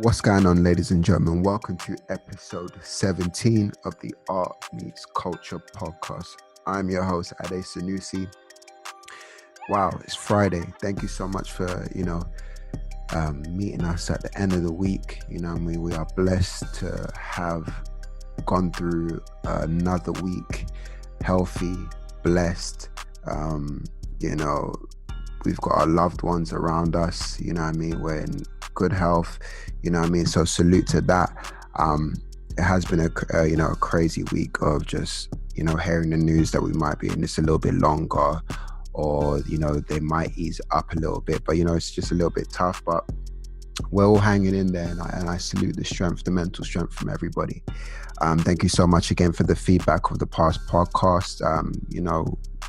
What's going on, ladies and gentlemen? Welcome to episode 17 of the Art Meets Culture podcast. I'm your host, Ade Sanusi. Wow, it's Friday. Thank you so much for, meeting us at the end of the week. We are blessed to have gone through another week healthy, blessed. We've got our loved ones around us. We're in good health. So salute to that. It has been a crazy week of just hearing the news that we might be in this a little bit longer, or they might ease up a little bit, but it's just a little bit tough. But we're all hanging in there, and I salute the mental strength from everybody. Thank you so much again for the feedback of the past podcast.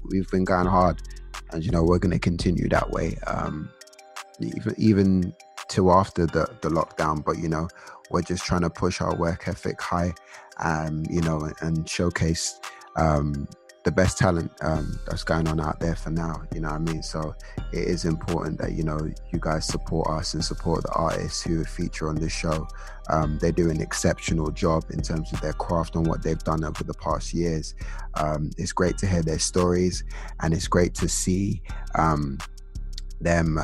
We've been going hard, and we're going to continue that way, even till after the lockdown. But we're just trying to push our work ethic high, and showcase the best talent that's going on out there for now. So it is important that you guys support us and support the artists who feature on this show. They do an exceptional job in terms of their craft and what they've done over the past years. It's great to hear their stories, and it's great to see them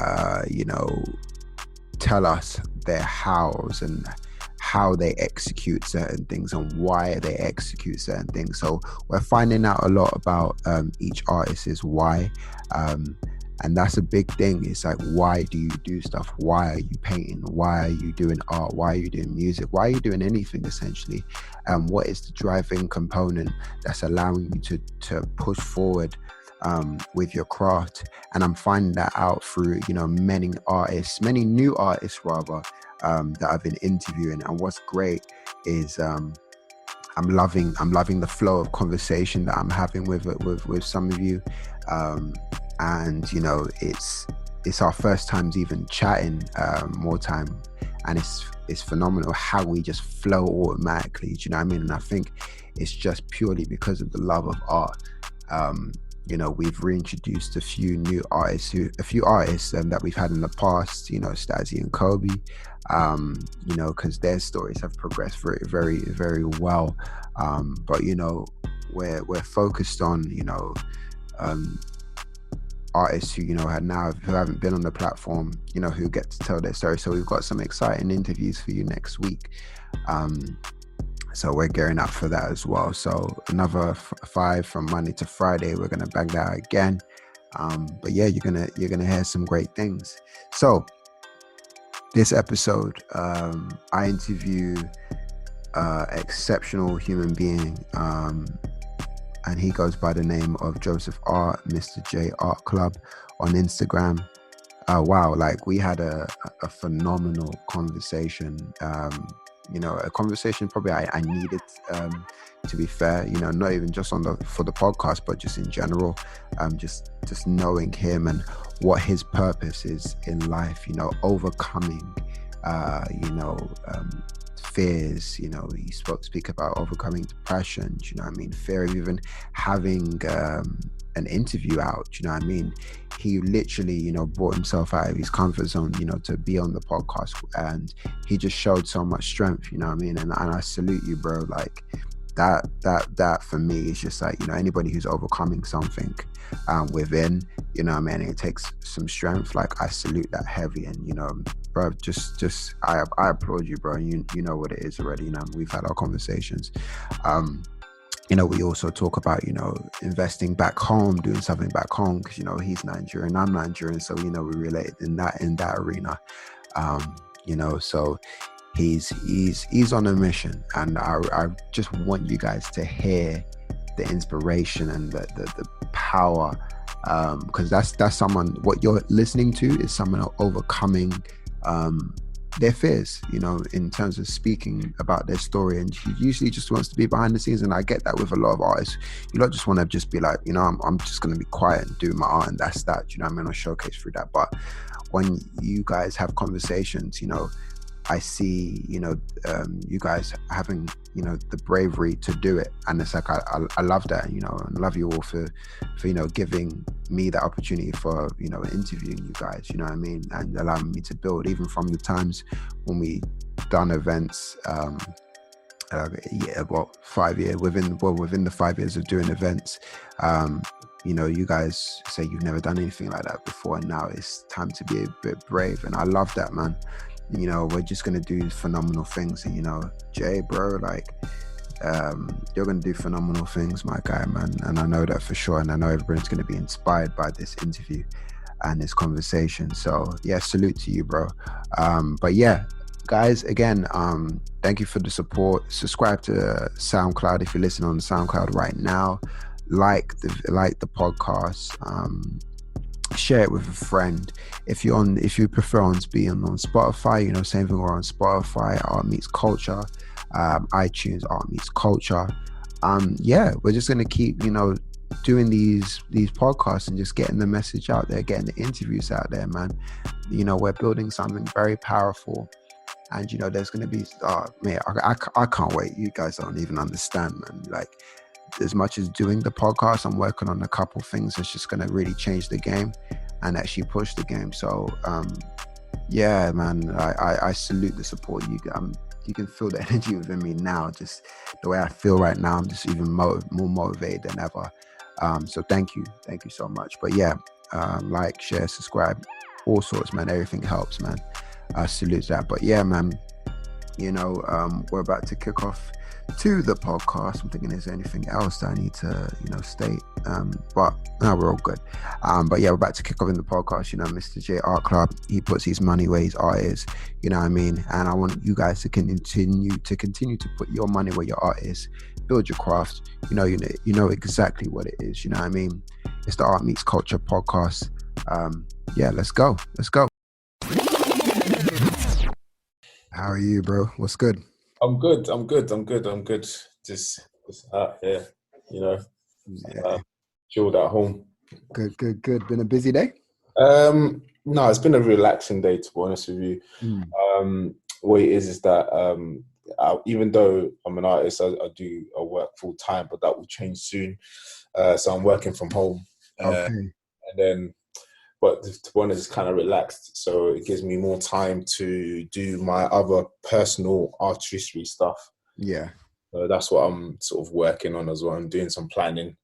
tell us their hows and how they execute certain things and why they execute certain things. So we're finding out a lot about each artist's why, and that's a big thing. It's like, why do you do stuff? Why are you painting? Why are you doing art? Why are you doing music? Why are you doing anything, essentially? What is the driving component that's allowing you to push forward with your craft? And I'm finding that out through many new artists rather, that I've been interviewing. And what's great is I'm loving the flow of conversation that I'm having with some of you, and it's our first times even chatting more time, and it's phenomenal how we just flow automatically. And I think it's just purely because of the love of art. We've reintroduced a few artists that we've had in the past, Stazzy and Kobe, because their stories have progressed very, very, very well. But we're focused on artists who haven't been on the platform, who get to tell their story. So we've got some exciting interviews for you next week. So we're gearing up for that as well. So another 5 from Monday to Friday, we're gonna bang that out again. But yeah, you're gonna hear some great things. So this episode, I interview exceptional human being, and he goes by the name of Joseph R, Mr. J Art Club on Instagram. Wow, like we had a phenomenal conversation. A conversation probably I needed, to be fair, not even just for the podcast, but just in general, just knowing him and what his purpose is in life, overcoming, fears. He speak about overcoming depression, fear of even having an interview out. He literally brought himself out of his comfort zone to be on the podcast, and he just showed so much strength. And I salute you, bro. Like that for me is just like, anybody who's overcoming something within, and it takes some strength. Like, I salute that heavy. And bro, just I applaud you, bro. You know what it is already. We've had our conversations. We also talk about, investing back home, doing something back home, because, he's Nigerian, I'm Nigerian. So, we relate in that arena. So he's on a mission, and I just want you guys to hear the inspiration and the power, because that's someone, what you're listening to is someone overcoming, their fears, in terms of speaking about their story. And he usually just wants to be behind the scenes, and I get that with a lot of artists. You don't just want to just be like, I'm just going to be quiet and do my art, and that's that. I'll showcase through that. But when you guys have conversations, I see, you guys having, the bravery to do it. And it's like, I love that, and love you all for, giving me the opportunity for, interviewing you guys, and allowing me to build, even from the times when we done events. Yeah, well, 5 years within the 5 years of doing events. You guys say you've never done anything like that before, and now it's time to be a bit brave. And I love that, man. We're just gonna do phenomenal things. And Jay, bro, like, you're gonna do phenomenal things, my guy, man. And I know that for sure. And I know everyone's gonna be inspired by this interview and this conversation. So yeah, salute to you, bro. But yeah, guys, again, thank you for the support. Subscribe to SoundCloud if you're listening on SoundCloud right now. Like the podcast. Share it with a friend. If you prefer on Spotify, same thing. We're on Spotify, Art Meets Culture, iTunes, Art Meets Culture. Yeah, we're just gonna keep doing these podcasts and just getting the message out there, getting the interviews out there, man. We're building something very powerful. And there's going to be man, I can't wait. You guys don't even understand, man. Like, as much as doing the podcast, I'm working on a couple things that's just going to really change the game and actually push the game. So yeah, man, I salute the support. You can feel the energy within me now. Just the way I feel right now, I'm just even more motivated than ever. So thank you so much. But yeah, like, share, subscribe, all sorts, man. Everything helps, man. I salute that. But yeah, man, we're about to kick off to the podcast. I'm thinking, is there anything else that I need to state? But no, we're all good. But yeah, we're about to kick off in the podcast. Mr. J Art Club, he puts his money where his art is. You know what I mean? And I want you guys to continue to put your money where your art is. Build your craft. You know exactly what it is. You know what I mean? It's the Art Meets Culture podcast. Yeah, let's go. How are you, bro? What's good? I'm good. Just out here, Yeah. chilled at home. Good. Been a busy day? No, it's been a relaxing day, to be honest with you. What it is that even though I'm an artist, I work full time, but that will change soon. So I'm working from home. Okay. And then, but to be honest, it's kind of relaxed, so it gives me more time to do my other personal artistry stuff. Yeah. So that's what I'm sort of working on as well. I'm doing some planning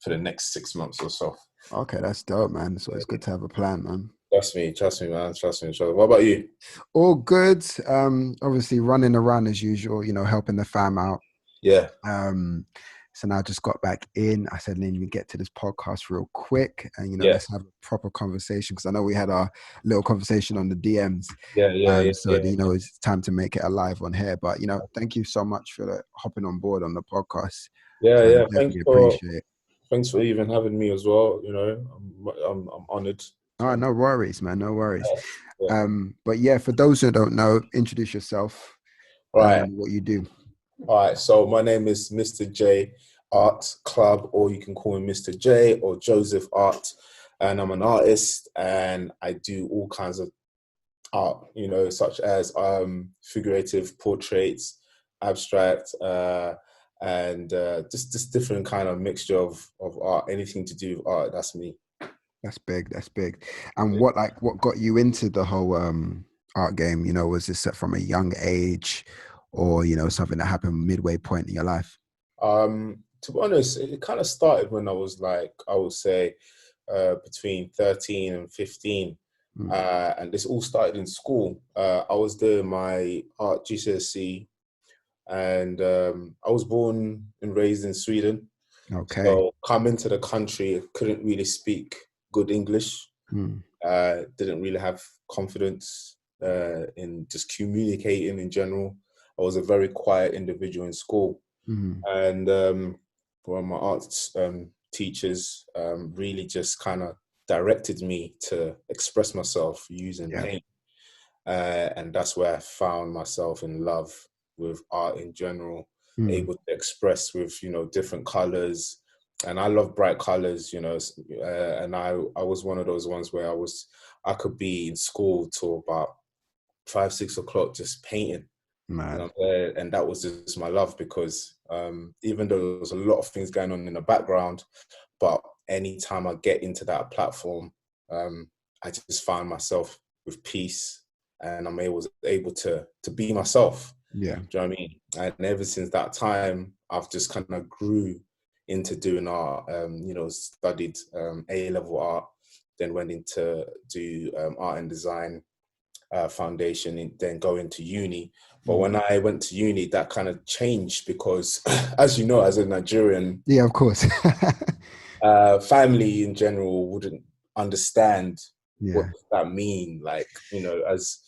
for the next 6 months or so. Okay, that's dope, man. It's always good to have a plan, man. Trust me, man. Trust me. What about you? All good. Obviously running around as usual, helping the fam out. Yeah. So now I just got back in. I said, let me get to this podcast real quick and, Yeah. let's have a proper conversation, because I know we had our little conversation on the DMs. So, it's time to make it alive on here. But, thank you so much for hopping on board on the podcast. Yeah. Thanks for even having me as well. I'm honored. Oh, no worries, man. No worries. Yeah. But yeah, for those who don't know, introduce yourself. Right. And what you do. All right. So my name is Mr. J Art Club, or you can call me Mr. J or Joseph Art. And I'm an artist, and I do all kinds of art, such as figurative portraits, abstract, and just different kind of mixture of art. Anything to do with art, that's me. That's big. And what got you into the whole art game? Was this set from a young age, or something that happened midway point in your life? To be honest, it kind of started when I was I would say between 13 and 15. And this all started in school. I was doing my art GCSE, and I was born and raised in Sweden. Okay. So coming to the country, couldn't really speak good English. Didn't really have confidence in just communicating in general. I was a very quiet individual in school. And one of my arts teachers really just kind of directed me to express myself using paint. And that's where I found myself in love with art in general, able to express with, different colors. And I love bright colors, and I was one of those ones where I could be in school till about 5, 6 o'clock just painting. And that was just my love, because even though there was a lot of things going on in the background, but anytime I get into that platform, I just find myself with peace and I'm able to be myself. Yeah. Do you know what I mean? And ever since that time, I've just kind of grew into doing art. Studied A-level art, then went into do art and design foundation, and then go into uni. But when I went to uni, that kind of changed because, as you know, as a Nigerian, yeah, of course, family in general wouldn't understand what yeah, does that mean. Like, as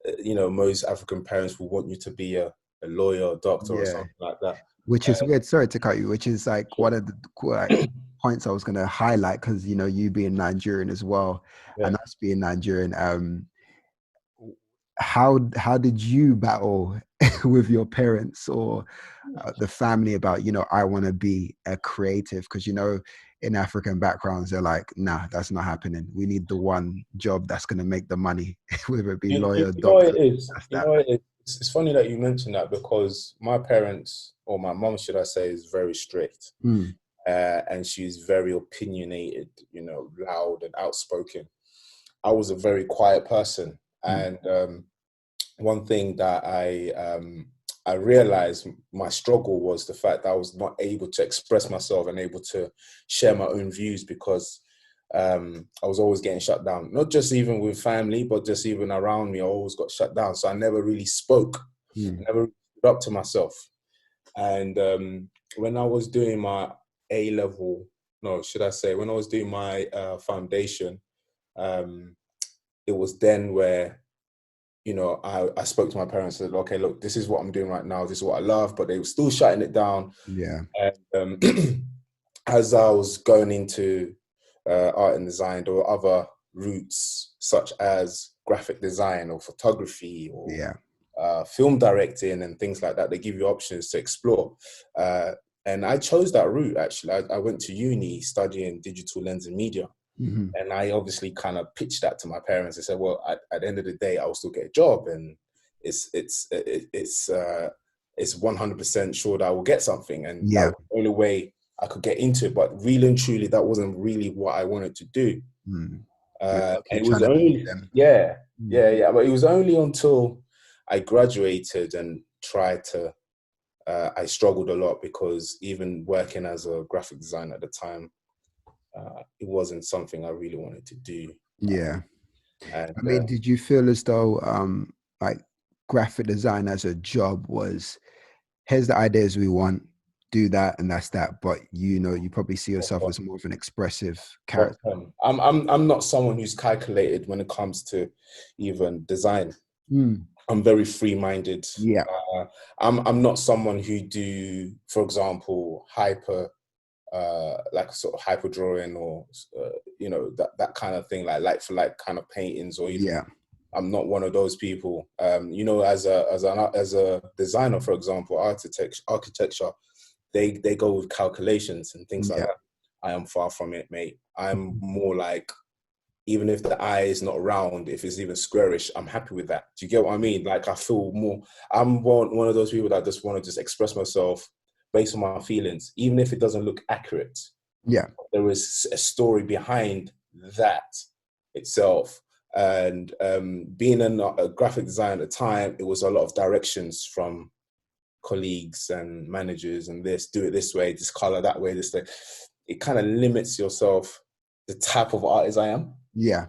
most African parents will want you to be a lawyer or doctor or yeah. something like that. Which is weird. Sorry to cut you. Which is like one of the points I was going to highlight, because you being Nigerian as well, Yeah. and us being Nigerian. How did you battle with your parents or the family about, I want to be a creative? Because in African backgrounds, they're like, nah, that's not happening. We need the one job that's going to make the money, whether it be lawyer, You know what doctor. it is? That's You that. know what it is? It's funny that you mentioned that, because my parents, or my mom, should I say, is very strict. Mm. And she's very opinionated, loud and outspoken. I was a very quiet person. And one thing that I realized my struggle was the fact that I was not able to express myself and able to share my own views, because I was always getting shut down. Not just even with family, but just even around me, I always got shut down. So I never really spoke. I never stood up to myself. And when I was doing my A-level, no, should I say, when I was doing my foundation, it was then where, I spoke to my parents and said, okay, look, this is what I'm doing right now. This is what I love, but they were still shutting it down. Yeah. And as I was going into art and design, there were other routes such as graphic design or photography or film directing and things like that. They give you options to explore. And I chose that route, actually. I went to uni studying digital lens and media. Mm-hmm. And I obviously kind of pitched that to my parents. I said, well, at the end of the day, I'll still get a job. And it's 100% sure that I will get something. And that was the only way I could get into it. But really and truly, that wasn't really what I wanted to do. And it was only, but it was only until I graduated and tried to, I struggled a lot, because even working as a graphic designer at the time, it wasn't something I really wanted to do. Yeah. And I mean, did you feel as though like graphic design as a job was, here's the ideas we want, do that, and that's that, but you probably see yourself as more of an expressive character? I'm not someone who's calculated when it comes to even design. I'm very free-minded. Yeah. I'm not someone who do, for example, like sort of hyper drawing, or that kind of thing, like for like kind of paintings, or even I'm not one of those people. As a designer, for example, architecture, they go with calculations and things like that. I am far from it, mate. I'm more like, even if the eye is not round, if it's even squarish, I'm happy with that. Do you get what I mean? Like, I feel more, I'm one of those people that just want to just express myself based on my feelings, even if it doesn't look accurate. Yeah. There is a story behind that itself. And being a graphic designer at the time, it was a lot of directions from colleagues and managers, and do it this way, this color that way, this way. It kind of limits yourself, the type of artist I am. Yeah.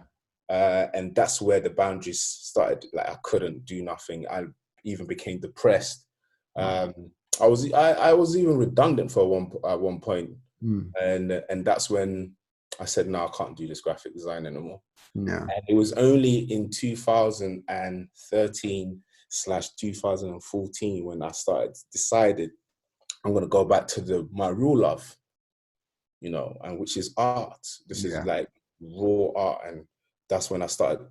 And that's where the boundaries started. Like, I couldn't do nothing. I even became depressed. I was even redundant at one point. And that's when I said, no, I can't do this graphic design anymore. No. And it was only in 2013/2014 when I decided I'm going to go back to my real love, and which is art. This is like raw art. And that's when I started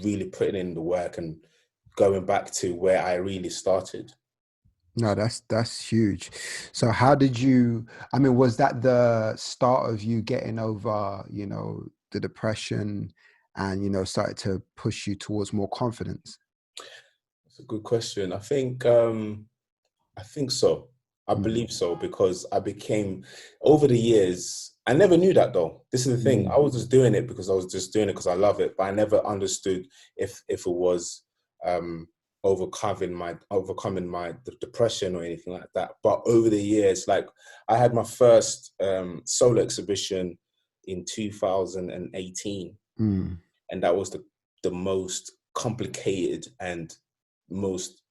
really putting in the work and going back to where I really started. No, that's huge. So how did you, I mean, was that the start of you getting over, the depression, and, started to push you towards more confidence? That's a good question. I think so. I believe so, because I became, over the years, I never knew that though. This is the thing. I was just doing it because I love it, but I never understood if it was overcoming my depression or anything like that. But over the years, like I had my first solo exhibition in 2018, and that was the most complicated and most,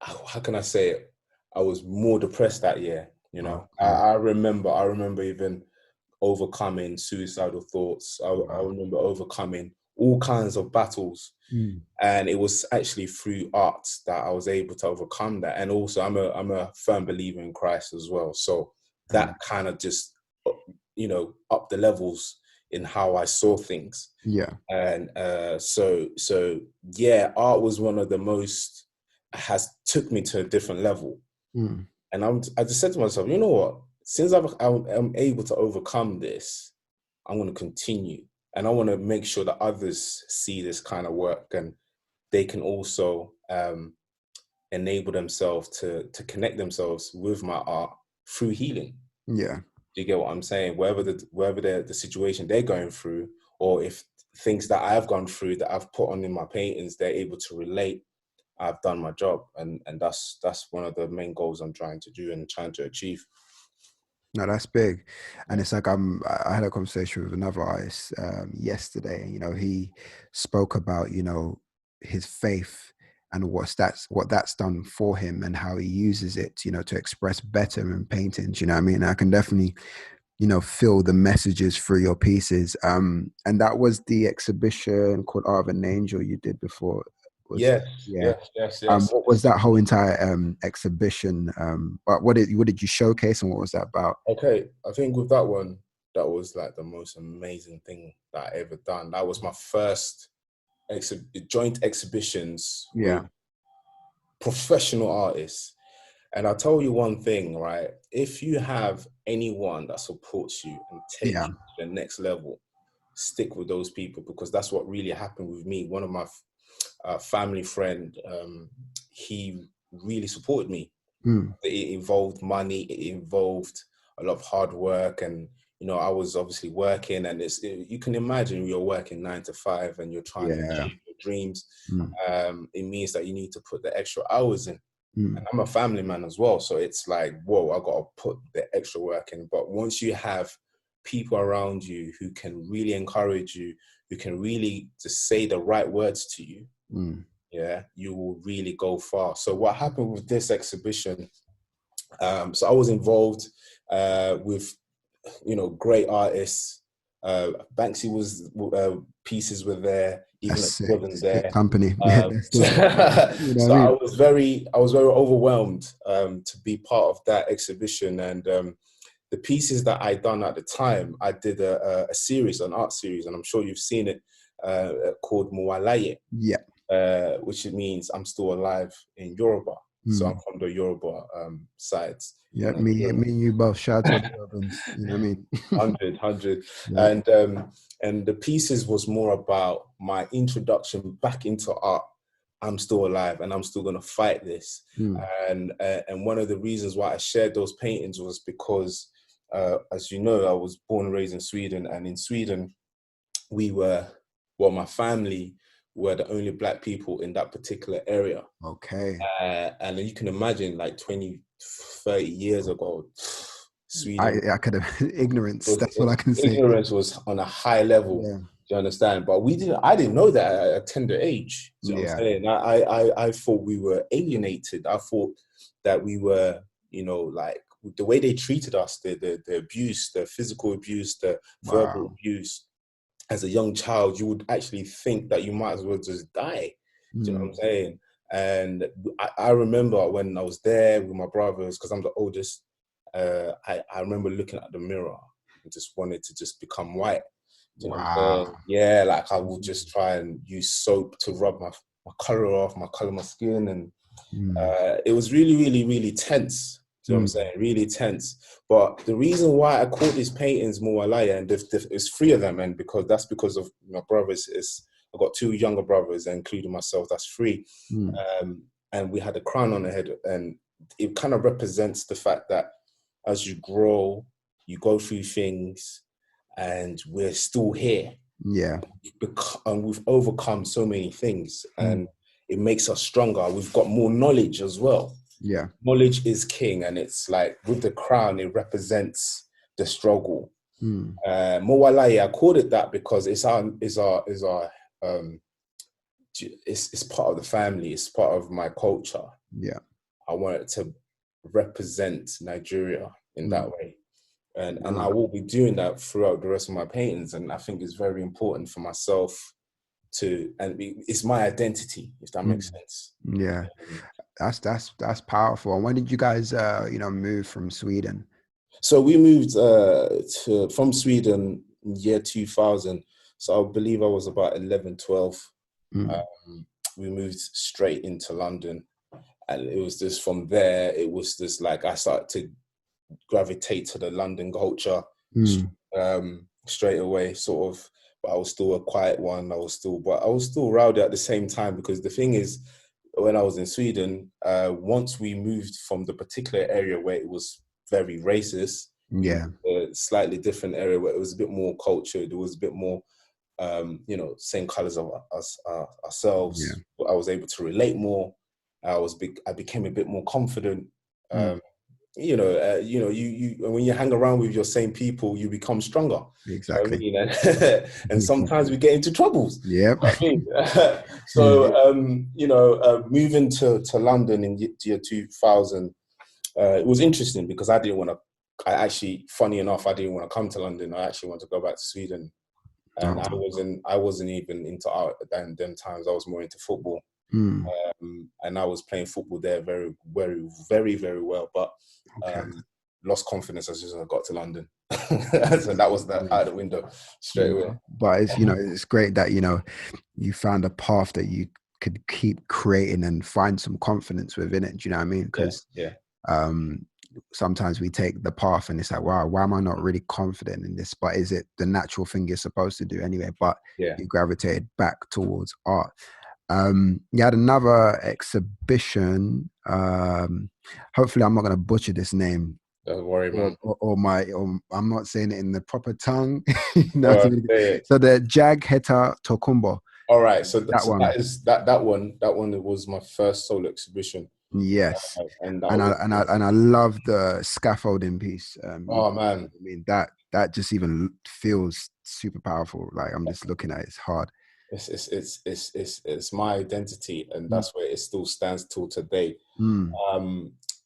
how can I say it? I was more depressed that year. You know, Okay. I remember even overcoming suicidal thoughts. I remember overcoming all kinds of battles. And it was actually through art that I was able to overcome that. And also I'm a firm believer in Christ as well. So that kind of just, you know, upped the levels in how I saw things. Yeah. And so yeah, art was one of the most, has took me to a different level. And I just said to myself, you know what, since I'm able to overcome this, I'm going to continue. And I want to make sure that others see this kind of work and they can also enable themselves to connect themselves with my art through healing. Yeah. Do you get what I'm saying? Wherever the situation they're going through, or if things that I've gone through that I've put on in my paintings, they're able to relate. I've done my job, and that's one of the main goals I'm trying to do and trying to achieve. No, that's big. And it's like I had a conversation with another artist yesterday, and you know, he spoke about, you know, his faith and what that's done for him and how he uses it, you know, to express better in paintings. You know what I mean? I can definitely, you know, feel the messages through your pieces. And that was the exhibition called Art of an Angel you did before. Yes, Yeah. yes. What was that whole entire exhibition? But what did you showcase, and what was that about? Okay, I think with that one, that was like the most amazing thing that I ever done. That was my first joint exhibitions with Yeah. professional artists. And I'll tell you one thing, right? If you have anyone that supports you and takes Yeah. you to the next level, stick with those people, because that's what really happened with me. One of my family friend, he really supported me. It involved money, it involved a lot of hard work, and you know, I was obviously working, and you can imagine you're working 9 to 5 and you're trying to Yeah. achieve your dreams. It means that you need to put the extra hours in. And I'm a family man as well, so it's like, whoa, I got to put the extra work in. But once you have people around you who can really encourage you, who can really just say the right words to you, yeah, you will really go far. So what happened with this exhibition, so I was involved with, you know, great artists. Banksy was, pieces were there, even That's if he sick. wasn't Sick there. company. Yeah, that's the, you know what So I I mean? was very overwhelmed to be part of that exhibition. And the pieces that I done at the time, I did a series, an art series, and I'm sure you've seen it, called Muwalaye. Yeah. Which means I'm still alive in Yoruba. So I'm from the Yoruba sides in Yeah, me Nigeria. and you both. Shout out to all the Urbans. You know what I mean? 100. Yeah. And the pieces was more about my introduction back into art. I'm still alive and I'm still gonna fight this. And one of the reasons why I shared those paintings was because, as you know, I was born and raised in Sweden, and in Sweden, my family were the only Black people in that particular area. Okay. And you can imagine, like 20, 30 years ago, Sweden, I could have ignorance. That's what I can say. ignorance was on a high level. Yeah. Do you understand? But I didn't know that at a tender age. Do you know what I'm Yeah. saying? I thought we were alienated. I thought that we were, you know, like the way they treated us, the abuse, the physical abuse, the verbal Wow. abuse. As a young child, you would actually think that you might as well just die. Do you know what I'm saying? And I remember when I was there with my brothers, because I'm the oldest, I remember looking at the mirror and just wanted to just become white. Do you know what I'm Wow. saying? Yeah, like I would just try and use soap to rub my color off, color my skin. And it was really, really, really tense. Do you know what I'm saying? Really tense. But the reason why I call these paintings Muwalaya, and there's three of them, and that's because of my brothers. I've got two younger brothers, including myself. That's three. And we had a crown on the head, and it kind of represents the fact that as you grow, you go through things, and we're still here. Yeah. And we've overcome so many things. And it makes us stronger. We've got more knowledge as well. Yeah. Knowledge is king, and it's like with the crown, it represents the struggle. Mowalai, I called it that because it's part of the family. It's part of my culture. Yeah. I want it to represent Nigeria in that way. And I will be doing that throughout the rest of my paintings. And I think it's very important for myself it's my identity, if that makes sense. Yeah. That's powerful. And when did you guys move from Sweden? So we moved from Sweden in year 2000. So I believe I was about 11, 12. We moved straight into London. And it was just from there, it was just like I started to gravitate to the London culture straight away, sort of. But I was still a quiet one. I was still rowdy at the same time, because the thing is, when I was in Sweden, once we moved from the particular area where it was very racist, a slightly different area where it was a bit more cultured, it was a bit more, same colors of us ourselves. Yeah. I was able to relate more. I became a bit more confident. You when you hang around with your same people, you become stronger. Exactly. You know what I mean? And sometimes we get into troubles. Yep. I mean, so moving to London in year 2000, it was interesting because I didn't want to. Funny enough, I didn't want to come to London. I actually wanted to go back to Sweden, and I wasn't even into art at them times. I was more into football. And I was playing football there very, very, very, very well, but lost confidence as soon as I got to London. So that was out of the window straight away. But it's it's great that you found a path that you could keep creating and find some confidence within it. Do you know what I mean? Because sometimes we take the path and it's like, wow, why am I not really confident in this? But is it the natural thing you're supposed to do anyway? But you gravitated back towards art. You had another exhibition. Hopefully I'm not going to butcher this name. Don't worry, man. Or I'm not saying it in the proper tongue. So the Jag Heta Tokumbo. All right. So that one was my first solo exhibition. Yes. And I love the scaffolding piece. Man. I mean, that just even feels super powerful. Like I'm just looking at it. It's hard. It's my identity, and that's where it still stands till today.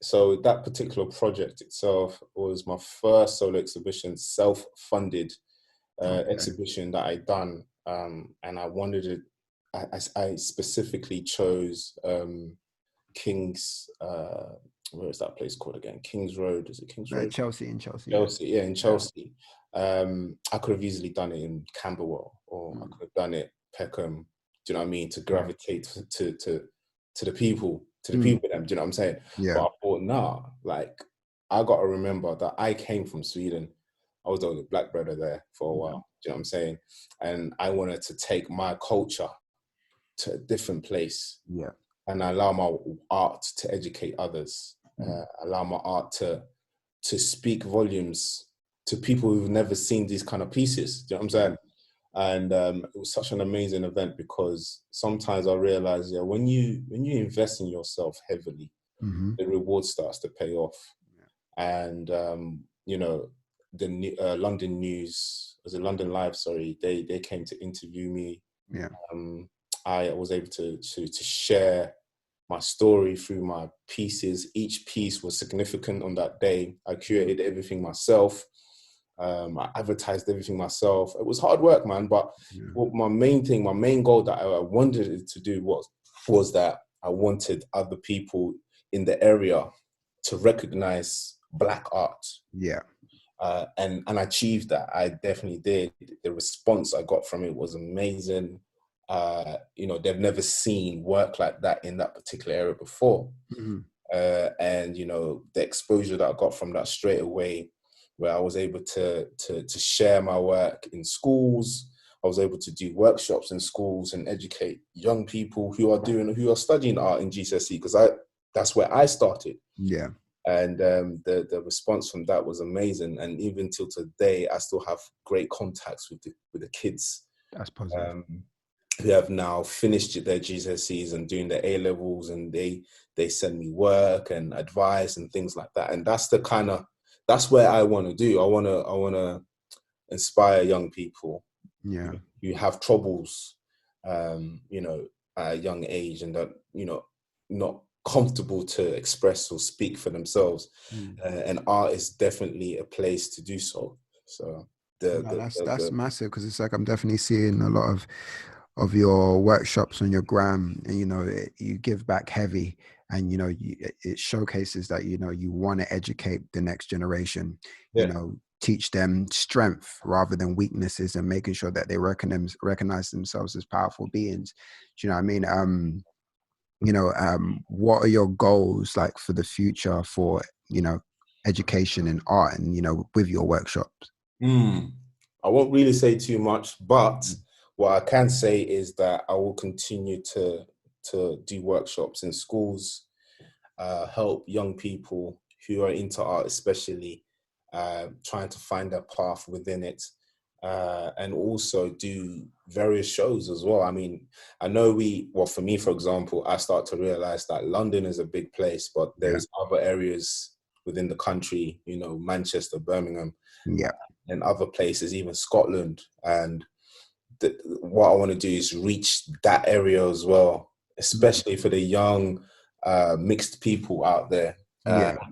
So that particular project itself was my first solo exhibition, self-funded exhibition that I done, and I wanted it. I specifically chose King's. Where is that place called again? King's Road. Is it King's Road? Chelsea. In Chelsea. I could have easily done it in Camberwell, or I could have done it Peckham. Do you know what I mean? To gravitate to the people, them. Do you know what I'm saying? Yeah. But I thought, like I got to remember that I came from Sweden. I was the only black brother there for a while. Do you know what I'm saying? And I wanted to take my culture to a different place. Yeah. And allow my art to educate others. Allow my art to speak volumes to people who've never seen these kind of pieces. Do you know what I'm saying? And it was such an amazing event, because sometimes I realized, when you invest in yourself heavily, the reward starts to pay off. And the London News, was it London Live? Sorry, they came to interview me. Yeah. I was able to share my story through my pieces. Each piece was significant on that day. I curated everything myself. I advertised everything myself. It was hard work, man. But my main goal that I wanted it to do was that I wanted other people in the area to recognize Black art. Yeah. And I achieved that. I definitely did. The response I got from it was amazing. They've never seen work like that in that particular area before. And the exposure that I got from that straight away, where I was able to share my work in schools. I was able to do workshops in schools and educate young people who are studying art in GCSE, because that's where I started. Yeah. And the response from that was amazing. And even till today, I still have great contacts with the kids. That's positive. who have now finished their GCSEs and doing their A levels, and they send me work and advice and things like that. And that's where I want to do. I want to inspire young people Yeah. who have troubles, at a young age, and that, not comfortable to express or speak for themselves. And art is definitely a place to do so. So No, that's massive, because it's like I'm definitely seeing a lot of your workshops on your gram, and you give back heavy, and it showcases that you want to educate the next generation, yeah. Teach them strength rather than weaknesses, and making sure that they recognize themselves as powerful beings. Do you know what I mean? What are your goals like for the future for education in art, and with your workshops? I won't really say too much, but what I can say is that I will continue to do workshops in schools, help young people who are into art, especially trying to find their path within it, and also do various shows as well. I mean, I know for me, for example, I start to realize that London is a big place, but there's other areas within the country, Manchester, Birmingham, Yeah. and other places, even Scotland. And what I want to do is reach that area as well, especially for the young mixed people out there,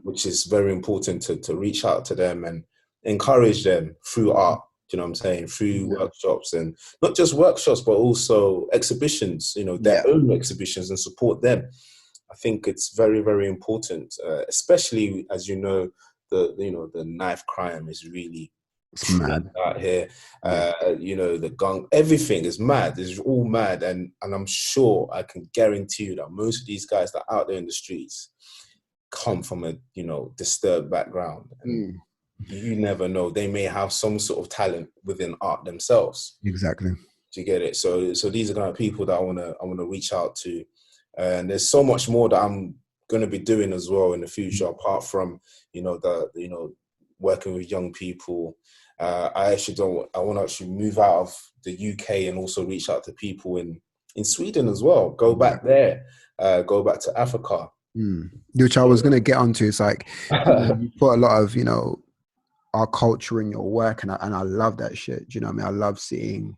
which is very important to reach out to them and encourage them through art. Do you know what I'm saying? Through workshops, and not just workshops, but also exhibitions, their own exhibitions, and support them. I think it's very, very important, especially as the knife crime is really It's mad out here. The gun, everything is mad. It's all mad, and I'm sure, I can guarantee you that most of these guys that are out there in the streets come from a disturbed background, and you never know. They may have some sort of talent within art themselves. Exactly. Do you get it? So these are kind of people that I wanna reach out to, and there's so much more that I'm gonna be doing as well in the future, apart from working with young people. I want to actually move out of the UK and also reach out to people in Sweden as well. Go back there, go back to Africa. Which I was going to get onto. It's like, you put a lot of, our culture in your work, and I love that shit. Do you know what I mean? I love seeing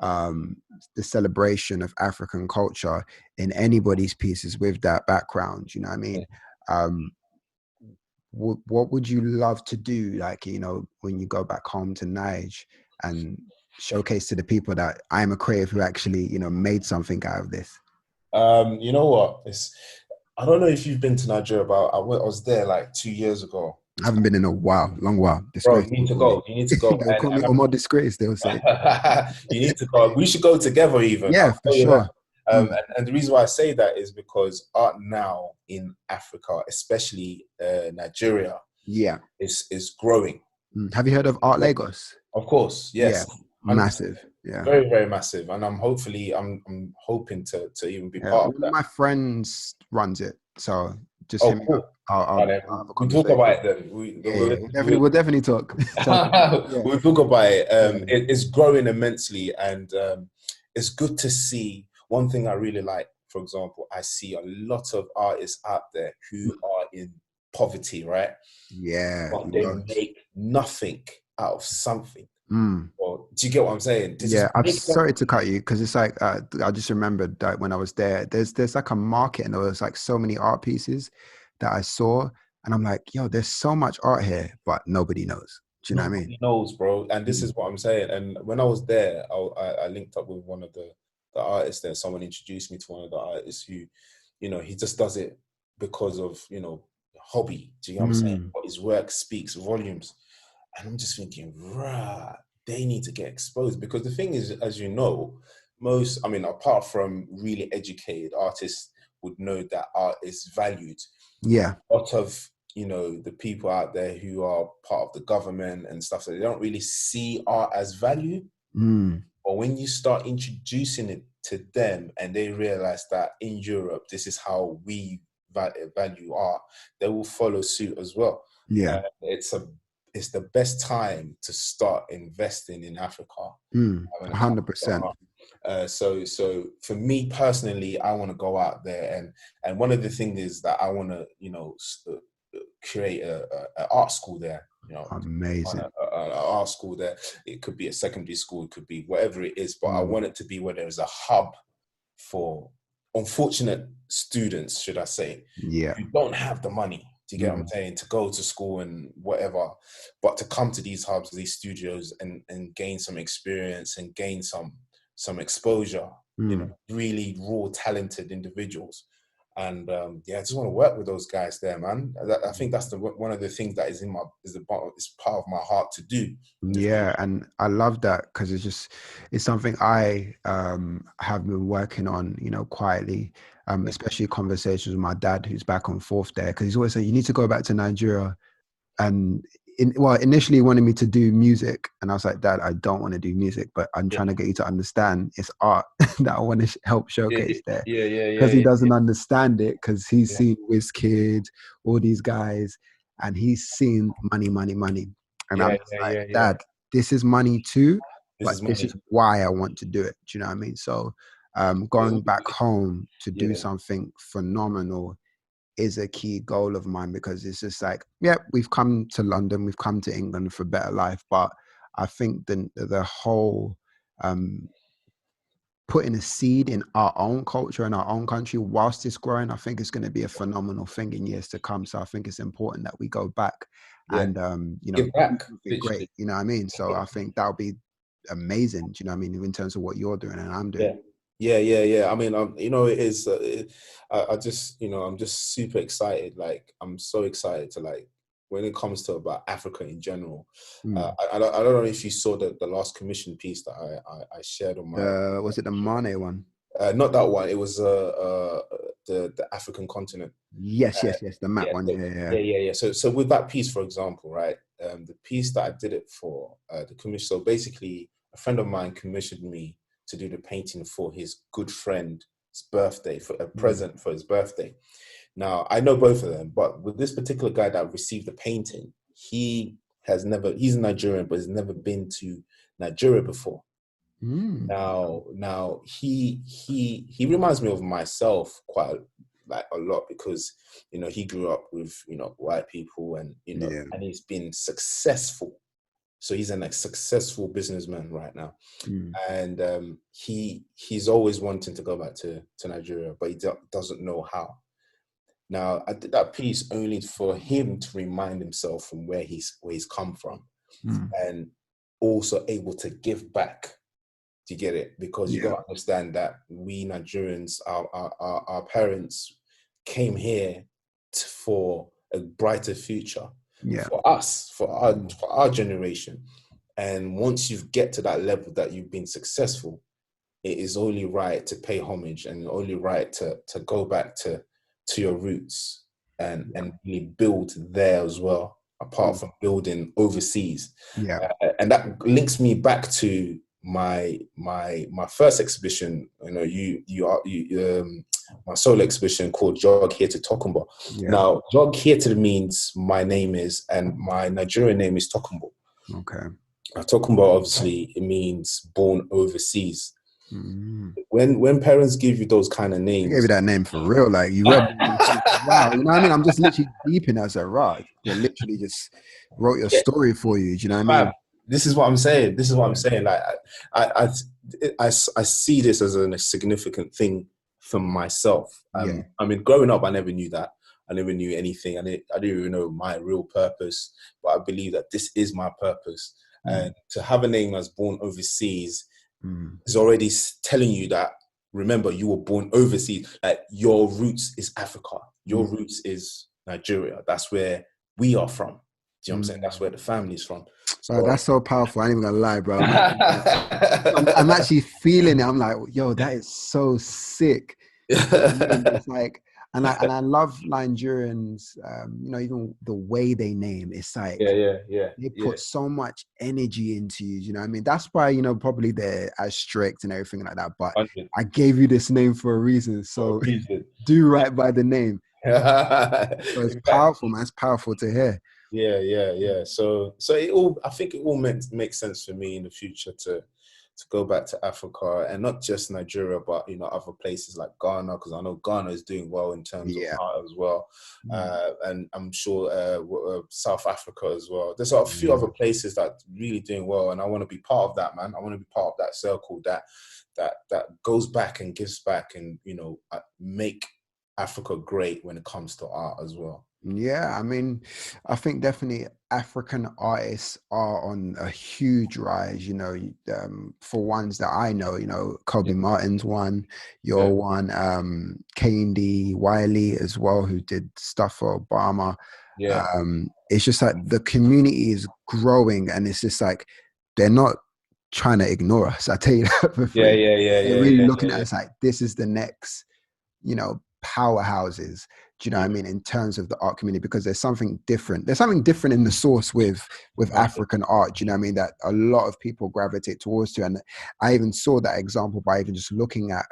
the celebration of African culture in anybody's pieces with that background. You know what I mean? What would you love to do, like, when you go back home to Nige, and showcase to the people that I'm a creative who actually, made something out of this? You know what? I don't know if you've been to Nigeria, but I was there like 2 years ago. I haven't been in a while, long while. Bro, Disgrace. you need to go. You need to go. They'll call me Omar Disgrace, they'll say. You need to go. We should go together even. Yeah, for sure. And the reason why I say that is because art now in Africa, especially Nigeria, is growing. Have you heard of Art Lagos? Of course, yes. Yeah, massive. Yeah, very, very massive. And I'm hoping to even be part of that. One of my friends runs it, so just hit me up. I'll have a we'll talk about it then. We'll definitely talk. We'll talk about it. It's growing immensely, and it's good to see. One thing I really like, for example, I see a lot of artists out there who are in poverty, right? Yeah, but they make nothing out of something. Or, do you get what I'm saying? I'm sorry to cut you, because it's like, I just remembered that when I was there, there's like a market, and there was like so many art pieces that I saw, and I'm like, yo, there's so much art here, but nobody knows. Do you know what I mean? Nobody knows, bro. And this is what I'm saying. And when I was there, I linked up with one of the artists there. Someone introduced me to one of the artists who, he just does it because of, hobby. Do you know what I'm saying? But his work speaks volumes. And I'm just thinking, rah, they need to get exposed. Because the thing is, as you know, apart from really educated artists would know that art is valued. Yeah. A lot of, the people out there who are part of the government and stuff, so they don't really see art as value. But when you start introducing it to them, and they realize that in Europe, this is how we value art, they will follow suit as well. Yeah. It's the best time to start investing in Africa. 100%. So for me personally, I want to go out there, and one of the things is that I want to, create a art school there. Amazing. An art school there. It could be a secondary school, it could be whatever it is, but I Mm. want it to be where there's a hub for unfortunate students, should I say, Yeah. who don't have the money. Do you get what I'm saying? To go to school and whatever, but to come to these hubs, these studios, and gain some experience and gain some exposure. Really raw, talented individuals. And I just want to work with those guys there, man. I think that's one of the things that is part of my heart to do. Yeah, and I love that because it's something I have been working on, quietly, especially conversations with my dad who's back on fourth there, because he's always saying you need to go back to Nigeria. And initially he wanted me to do music, and I was like, Dad, I don't want to do music, but I'm trying to get you to understand it's art that I want to help showcase there. Because he doesn't understand it, because he's seen Wizkid, all these guys, and he's seen money, money, money. And I'm like, Dad, this is money too, but this is why I want to do it. Do you know what I mean? So going back home to do something phenomenal is a key goal of mine, because it's just like, we've come to London, we've come to England for better life, but I think the whole putting a seed in our own culture and our own country whilst it's growing, I think it's going to be a phenomenal thing in years to come. So I think it's important that we go back and give back, great, you know what I mean? So I think that'll be amazing, do you know what I mean, in terms of what you're doing and I'm doing. I mean, it is. I just, I'm just super excited. Like, I'm so excited to, like, when it comes to about Africa in general. I don't know if you saw the last commission piece that I shared on my. Was it the Mane one? Not that one. It was the African continent. Yes, the map one. Yeah. So with that piece, for example, right, the piece that I did it for the commission. So basically, a friend of mine commissioned me to do the painting for his good friend's birthday, for a present for his birthday. Now, I know both of them, but with this particular guy that received the painting, he's Nigerian, but he's never been to Nigeria before. Now he reminds me of myself quite a lot, because he grew up with white people, and and he's been successful. So he's a successful businessman right now. And he's always wanting to go back to Nigeria, but he doesn't know how. Now, I did that piece only for him to remind himself from where he's come from, and also able to give back. Do you get it? Because you got to understand that we Nigerians, our parents came here for a brighter future for us, for our generation. And once you get to that level that you've been successful, it is only right to pay homage, and only right to go back to your roots and really build there as well, apart from building overseas. And that links me back to my first exhibition, my solo exhibition called Jog Here to Tokumbo. Now, Jog Here to means my name is, and my Nigerian name is Tokumbo. Tokumbo, obviously, it means born overseas. When parents give you those kind of names, I gave you that name for real, like you read. Wow, you know what I mean? I'm just literally deep in as a rock. They literally just wrote your story for you. Do you know what I mean? This is what I'm saying. Like, I see this as a significant thing for myself. I mean, growing up, I never knew that. I never knew anything. I didn't even know my real purpose. But I believe that this is my purpose. And to have a name that's born overseas is already telling you that, remember, you were born overseas. Like, your roots is Africa. Your roots is Nigeria. That's where we are from. Do you know what I'm saying? That's where the family's from. So that's so powerful. I ain't even gonna lie, bro. I'm actually feeling it. I'm like, yo, that is so sick. It's like, and I love Nigerians. Even the way they name, it's like they put so much energy into you. You know what I mean? That's why probably they're as strict and everything like that. But I gave you this name for a reason, so do right by the name. So it's powerful, man. It's powerful to hear. So I think it all makes sense for me in the future to to go back to Africa, and not just Nigeria, but other places like Ghana, because I know Ghana is doing well in terms of art as well, and I'm sure South Africa as well. There's a few other places that are really doing well, and I want to be part of that, man. I want to be part of that circle that goes back and gives back, and make Africa great when it comes to art as well. Yeah, I mean, I think definitely African artists are on a huge rise, for ones that I know, Kobe Martin's one, your one, Kane Wiley as well, who did stuff for Obama. It's just like the community is growing, and it's just like they're not trying to ignore us. I tell you that for free. They're really looking at us like this is the next, powerhouses. Do you know what I mean? In terms of the art community, because there's something different. There's something different in the source with African art. Do you know what I mean? That a lot of people gravitate towards to, and I even saw that example by even just looking at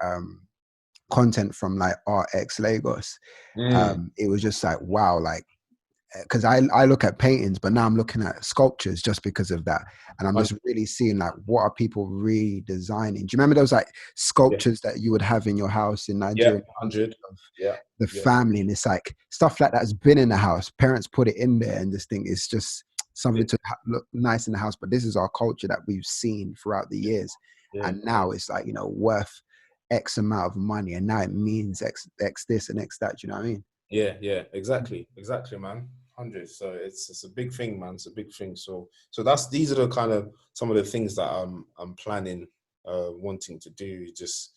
content from like RX Lagos. It was just like wow, like. Because I look at paintings, but now I'm looking at sculptures just because of that, and I'm just really seeing like what are people redesigning. Do you remember those like sculptures that you would have in your house in Nigeria? 100. The family, and it's like stuff like that's been in the house. Parents put it in there, and just think it's just something to look nice in the house. But this is our culture that we've seen throughout the years, and now it's like worth X amount of money, and now it means X this and X that. Do you know what I mean? Yeah, exactly, man. 100. So it's a big thing, man. It's a big thing. So these are the kind of some of the things that I'm planning, wanting to do, just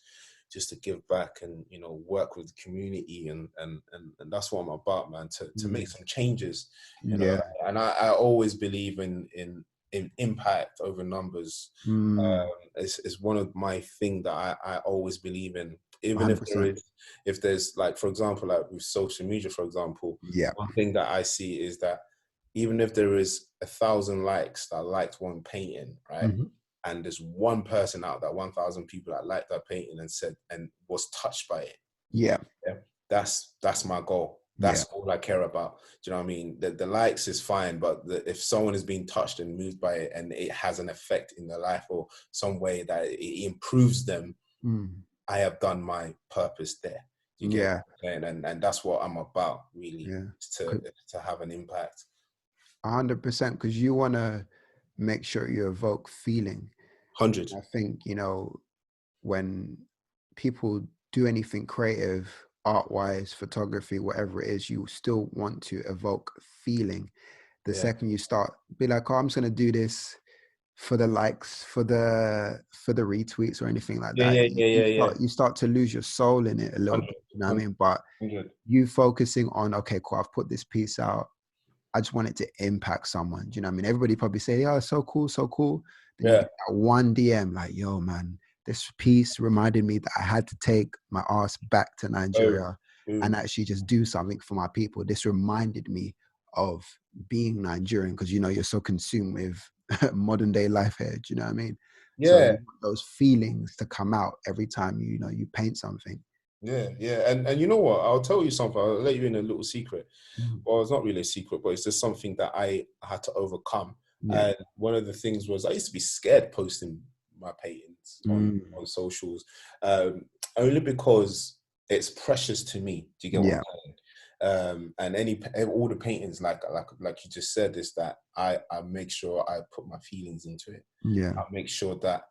to give back and work with the community, and that's what I'm about, man. To make some changes, And I always believe in impact over numbers. It's one of my thing that I always believe in. Even 100%. if there's like, for example, like with social media, for example, one thing that I see is that even if there is 1,000 likes that liked one painting, right? And there's one person out of that 1,000 people that liked that painting and said and was touched by it. That's my goal. That's all I care about. Do you know what I mean? The likes is fine, but if someone is being touched and moved by it, and it has an effect in their life or some way that it improves them, I have done my purpose there. You get what I'm saying? And that's what I'm about, really, to have an impact. 100%, because you want to make sure you evoke feeling. 100. I think, when people do anything creative, art-wise, photography, whatever it is, you still want to evoke feeling. The second you start, be like, oh, I'm just going to do this for the likes, for the retweets or anything like that. You start to lose your soul in it a little bit, you know what I mean? But 100. You focusing on, okay, cool, I've put this piece out, I just want it to impact someone. Do you know what I mean? Everybody probably say, oh, so cool, so cool. Then you get that one DM like, yo, man, this piece reminded me that I had to take my ass back to Nigeria and actually just do something for my people. This reminded me of being Nigerian, because, you're so consumed with modern day life here. Do you know what I mean? So you want those feelings to come out every time, you paint something. Yeah. And you know what? I'll tell you something. I'll let you in a little secret. Well, it's not really a secret, but it's just something that I had to overcome. And one of the things was I used to be scared posting my paintings on socials, only because it's precious to me. Do you get what I'm saying? And all the paintings, like you just said, is that I make sure I put my feelings into it. I make sure that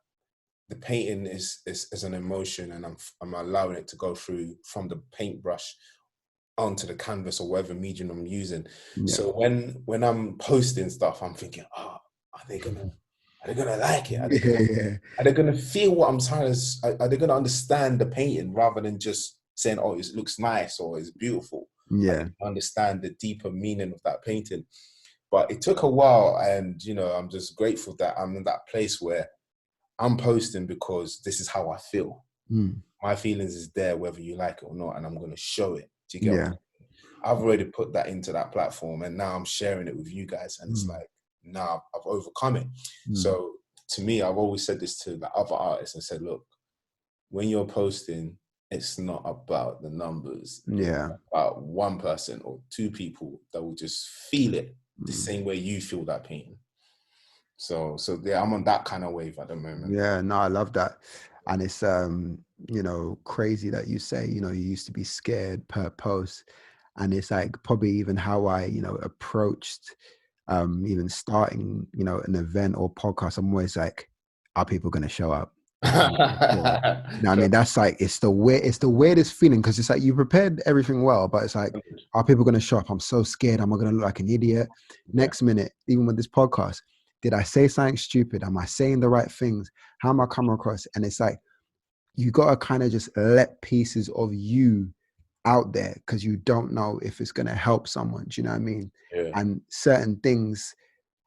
the painting is an emotion, and I'm allowing it to go through from the paintbrush onto the canvas or whatever medium I'm using. So when I'm posting stuff, I'm thinking, are they gonna like it? Are they gonna feel what I'm trying to? Are they gonna understand the painting rather than just saying, oh, it looks nice or it's beautiful? Understand the deeper meaning of that painting. But it took a while, and I'm just grateful that I'm in that place where I'm posting because this is how I feel. My feelings is there whether you like it or not, and I'm going to show it. Do you get what I'm saying? I've already put that into that platform, and now I'm sharing it with you guys, and it's like, now I've overcome it. So to me, I've always said this to the other artists and said, look, when you're posting, it's not about the numbers. It's about one person or two people that will just feel it the same way you feel that painting. So yeah, I'm on that kind of wave at the moment. Yeah, no, I love that. And it's crazy that you say, you used to be scared per post. And it's like probably even how I, approached even starting, an event or podcast. I'm always like, are people gonna show up? Or, I mean, that's like it's the weirdest feeling, because it's like you prepared everything well, but it's like, are people gonna show up? I'm so scared. Am I gonna look like an idiot? Yeah. Next minute, even with this podcast, did I say something stupid? Am I saying the right things? How am I coming across? And it's like you gotta kind of just let pieces of you out there, because you don't know if it's gonna help someone. Do you know what I mean? Yeah. And certain things,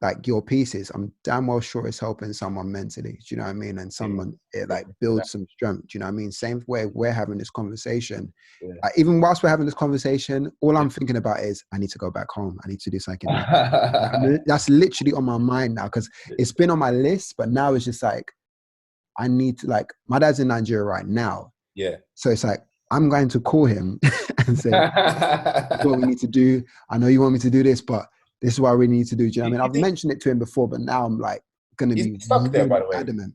like your pieces, I'm damn well sure it's helping someone mentally. Do you know what I mean? And someone, it like builds some strength. Do you know what I mean? Same way we're having this conversation. Yeah. Even whilst we're having this conversation, all I'm thinking about is I need to go back home. I need to do something nice. That's literally on my mind now, because it's been on my list, but now it's just like I need to, like, my dad's in Nigeria right now. Yeah. So it's like I'm going to call him and say, this is what we need to do. I know you want me to do this, but this is what we need to do. Do you know what I mean? I've mentioned it to him before, but now I'm like going to be stuck there, by the way. adamant.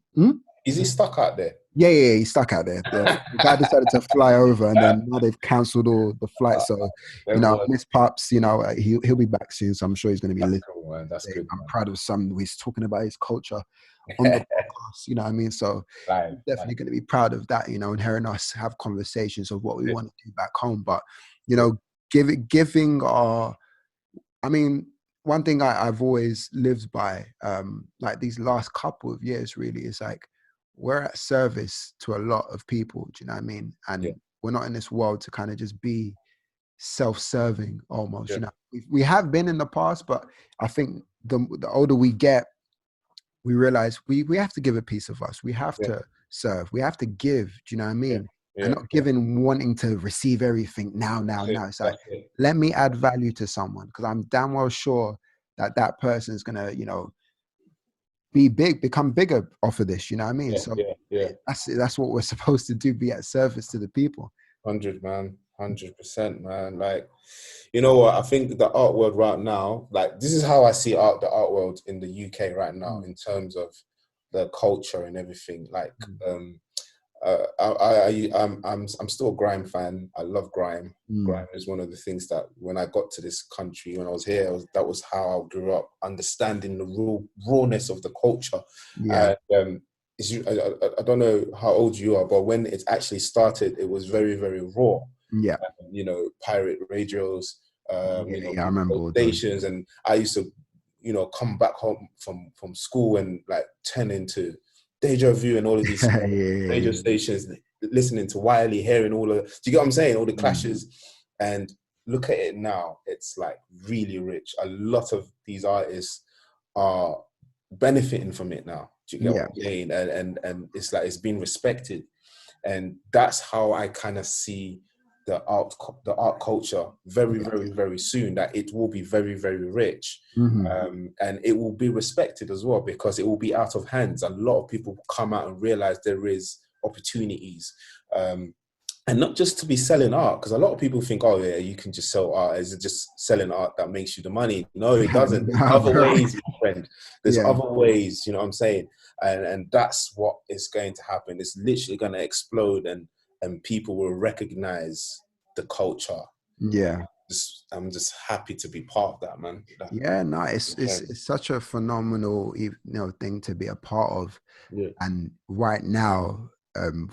Is he stuck out there? Yeah, he's stuck out there. The guy decided to fly over, and then now they've cancelled all the flights. So, Miss Pops, he'll be back soon. So I'm sure he's going to be listening. Cool, man. That's good. I'm proud of some. He's talking about his culture on the podcast. You know what I mean? So I'm definitely going to be proud of that. And hearing us have conversations of what we want to do back home. But giving our, I mean, one thing I've always lived by, like these last couple of years, really, is like we're at service to a lot of people. Do you know what I mean? And we're not in this world to kind of just be self-serving almost. We have been in the past, but I think the older we get, we realize we have to give a piece of us. We have to serve. We have to give. Do you know what I mean? And not giving, wanting to receive everything now. It's like, let me add value to someone, because I'm damn well sure that person is gonna, become bigger off of this. You know what I mean? That's what we're supposed to do. Be at service to the people. 100%, man. Like, you know what? I think the art world right now, like, this is how I see the art world in the UK right now, in terms of the culture and everything. Like, I'm still a grime fan. I love grime. Grime is one of the things that when I got to this country, when I was here, that was how I grew up, understanding the real rawness of the culture. Yeah. I don't know how old you are, but when it actually started, it was very, very raw. Yeah. Pirate radios, I remember all stations, and I used to, come back home from school and like turn into Deja Vu and all of these radio stations, listening to Wiley, hearing all of, do you get what I'm saying? All the clashes. And look at it now, it's like really rich. A lot of these artists are benefiting from it now. Do you get what I'm saying? And it's like, it's been respected. And that's how I kind of see the art culture very, very, very soon, that it will be very, very rich. And it will be respected as well, because it will be out of hands. A lot of people come out and realize there is opportunities. And not just to be selling art, because a lot of people think, oh yeah, you can just sell art. Is it just selling art that makes you the money? No, it doesn't. There's other ways, my friend. There's other ways, you know what I'm saying? And that's what is going to happen. It's literally going to explode, and people will recognize the culture. I'm just happy to be part of that, man. It's such a phenomenal, thing to be a part of. And right now,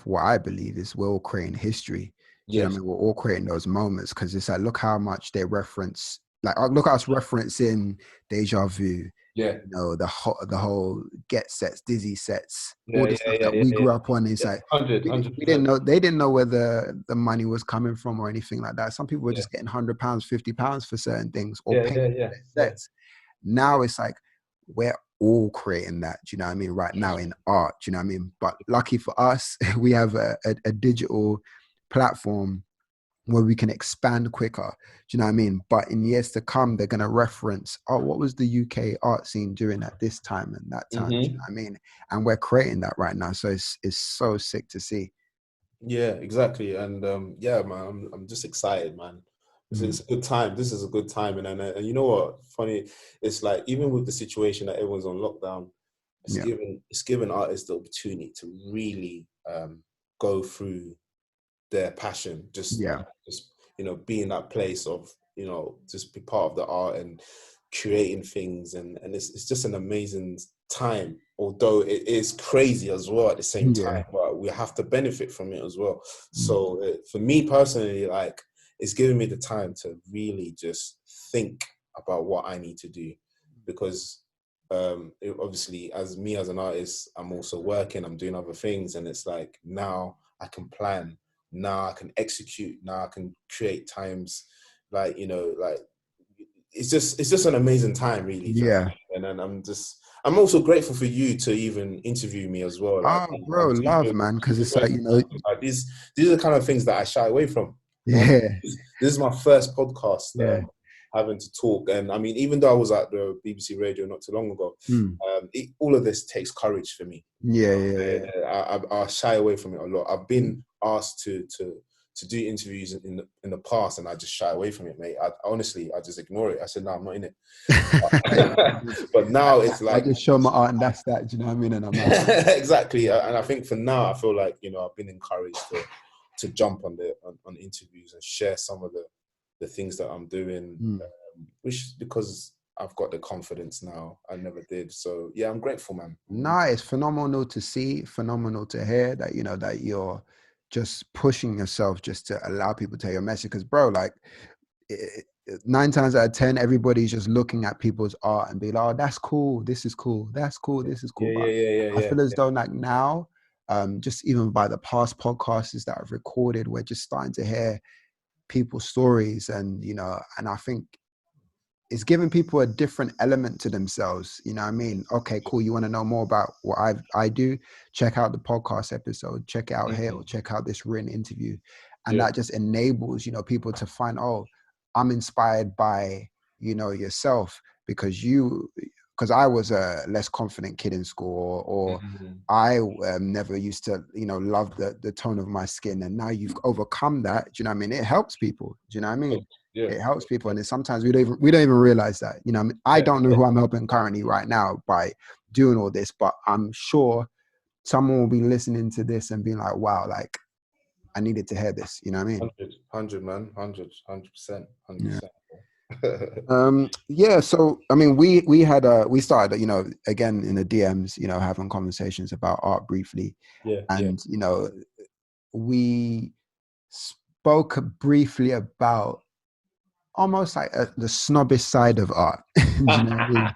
what I believe is we're all creating history. You know what I mean? We're all creating those moments, because it's like, look how much they reference, like, look at us referencing Deja Vu. The whole Get Sets, Dizzy Sets, all the stuff that we grew up on. It's like 100%. We didn't know, they didn't know where the money was coming from or anything like that. Some people were just getting £100, £50 for certain things, or paying sets. Now it's like we're all creating that. Do you know what I mean? Right now in art. Do you know what I mean? But lucky for us, we have a digital platform where we can expand quicker. Do you know what I mean? But in years to come, they're going to reference, oh, what was the UK art scene doing at this time and that time? Do you know what I mean? And we're creating that right now. So it's so sick to see. Yeah, exactly. And man, I'm just excited, man. It's a good time. This is a good time. And you know what? Funny, it's like, even with the situation that everyone's on lockdown, Yeah. It's given artists the opportunity to really go through their passion, just be in that place of, just be part of the art and creating things, and it's just an amazing time, although it is crazy as well at the same time, but we have to benefit from it as well. So for me personally, like, it's giving me the time to really just think about what I need to do, because obviously, as an artist, I'm also working, I'm doing other things, and it's like, now I can plan, now I can execute, now I can create times, like, like, it's just an amazing time, really. Yeah. And then I'm also grateful for you to even interview me as well. Like, Oh, bro, love, man, because it's like, like, these are the kind of things that I shy away from. Yeah. This is my first podcast, Yeah. having to talk, and I mean, even though I was at the BBC Radio not too long ago, all of this takes courage for me. I shy away from it a lot. I've been asked to do interviews in the past, and I just shy away from it, mate. Honestly, I just ignore it. I said, no, I'm not in it. But now it's like, I just show my art, and that's that. Do you know what I mean? And I'm out. Exactly. And I think for now, I feel like, I've been encouraged to jump on interviews and share some of the things that I'm doing, which, because I've got the confidence now, I never did. So yeah, I'm grateful, man. No, it's phenomenal to see, phenomenal to hear that, that you're just pushing yourself just to allow people to hear your message. Because, bro, like, 9 times out of 10, everybody's just looking at people's art and be like, oh, that's cool, this is cool, that's cool, this is cool. I feel as though, like, now, just even by the past podcasts that I've recorded, we're just starting to hear people's stories, and and I think it's giving people a different element to themselves. You know what I mean? Okay, cool. You want to know more about what I do? Check out the podcast episode. Check it out here, or check out this written interview. And that just enables, people to find, oh, I'm inspired by, yourself, because I was a less confident kid in school, or I never used to, love the tone of my skin. And now you've overcome that. Do you know what I mean? It helps people. Do you know what I mean? It helps people, and sometimes we don't even realize that. I don't know who I'm helping currently right now by doing all this, but I'm sure someone will be listening to this and being like, "Wow, like, I needed to hear this." You know what I mean? 100, man, 100%. Yeah. So I mean, we started, again in the DMs, having conversations about art briefly, and we spoke briefly about almost like the snobbish side of art. Do you know what I mean?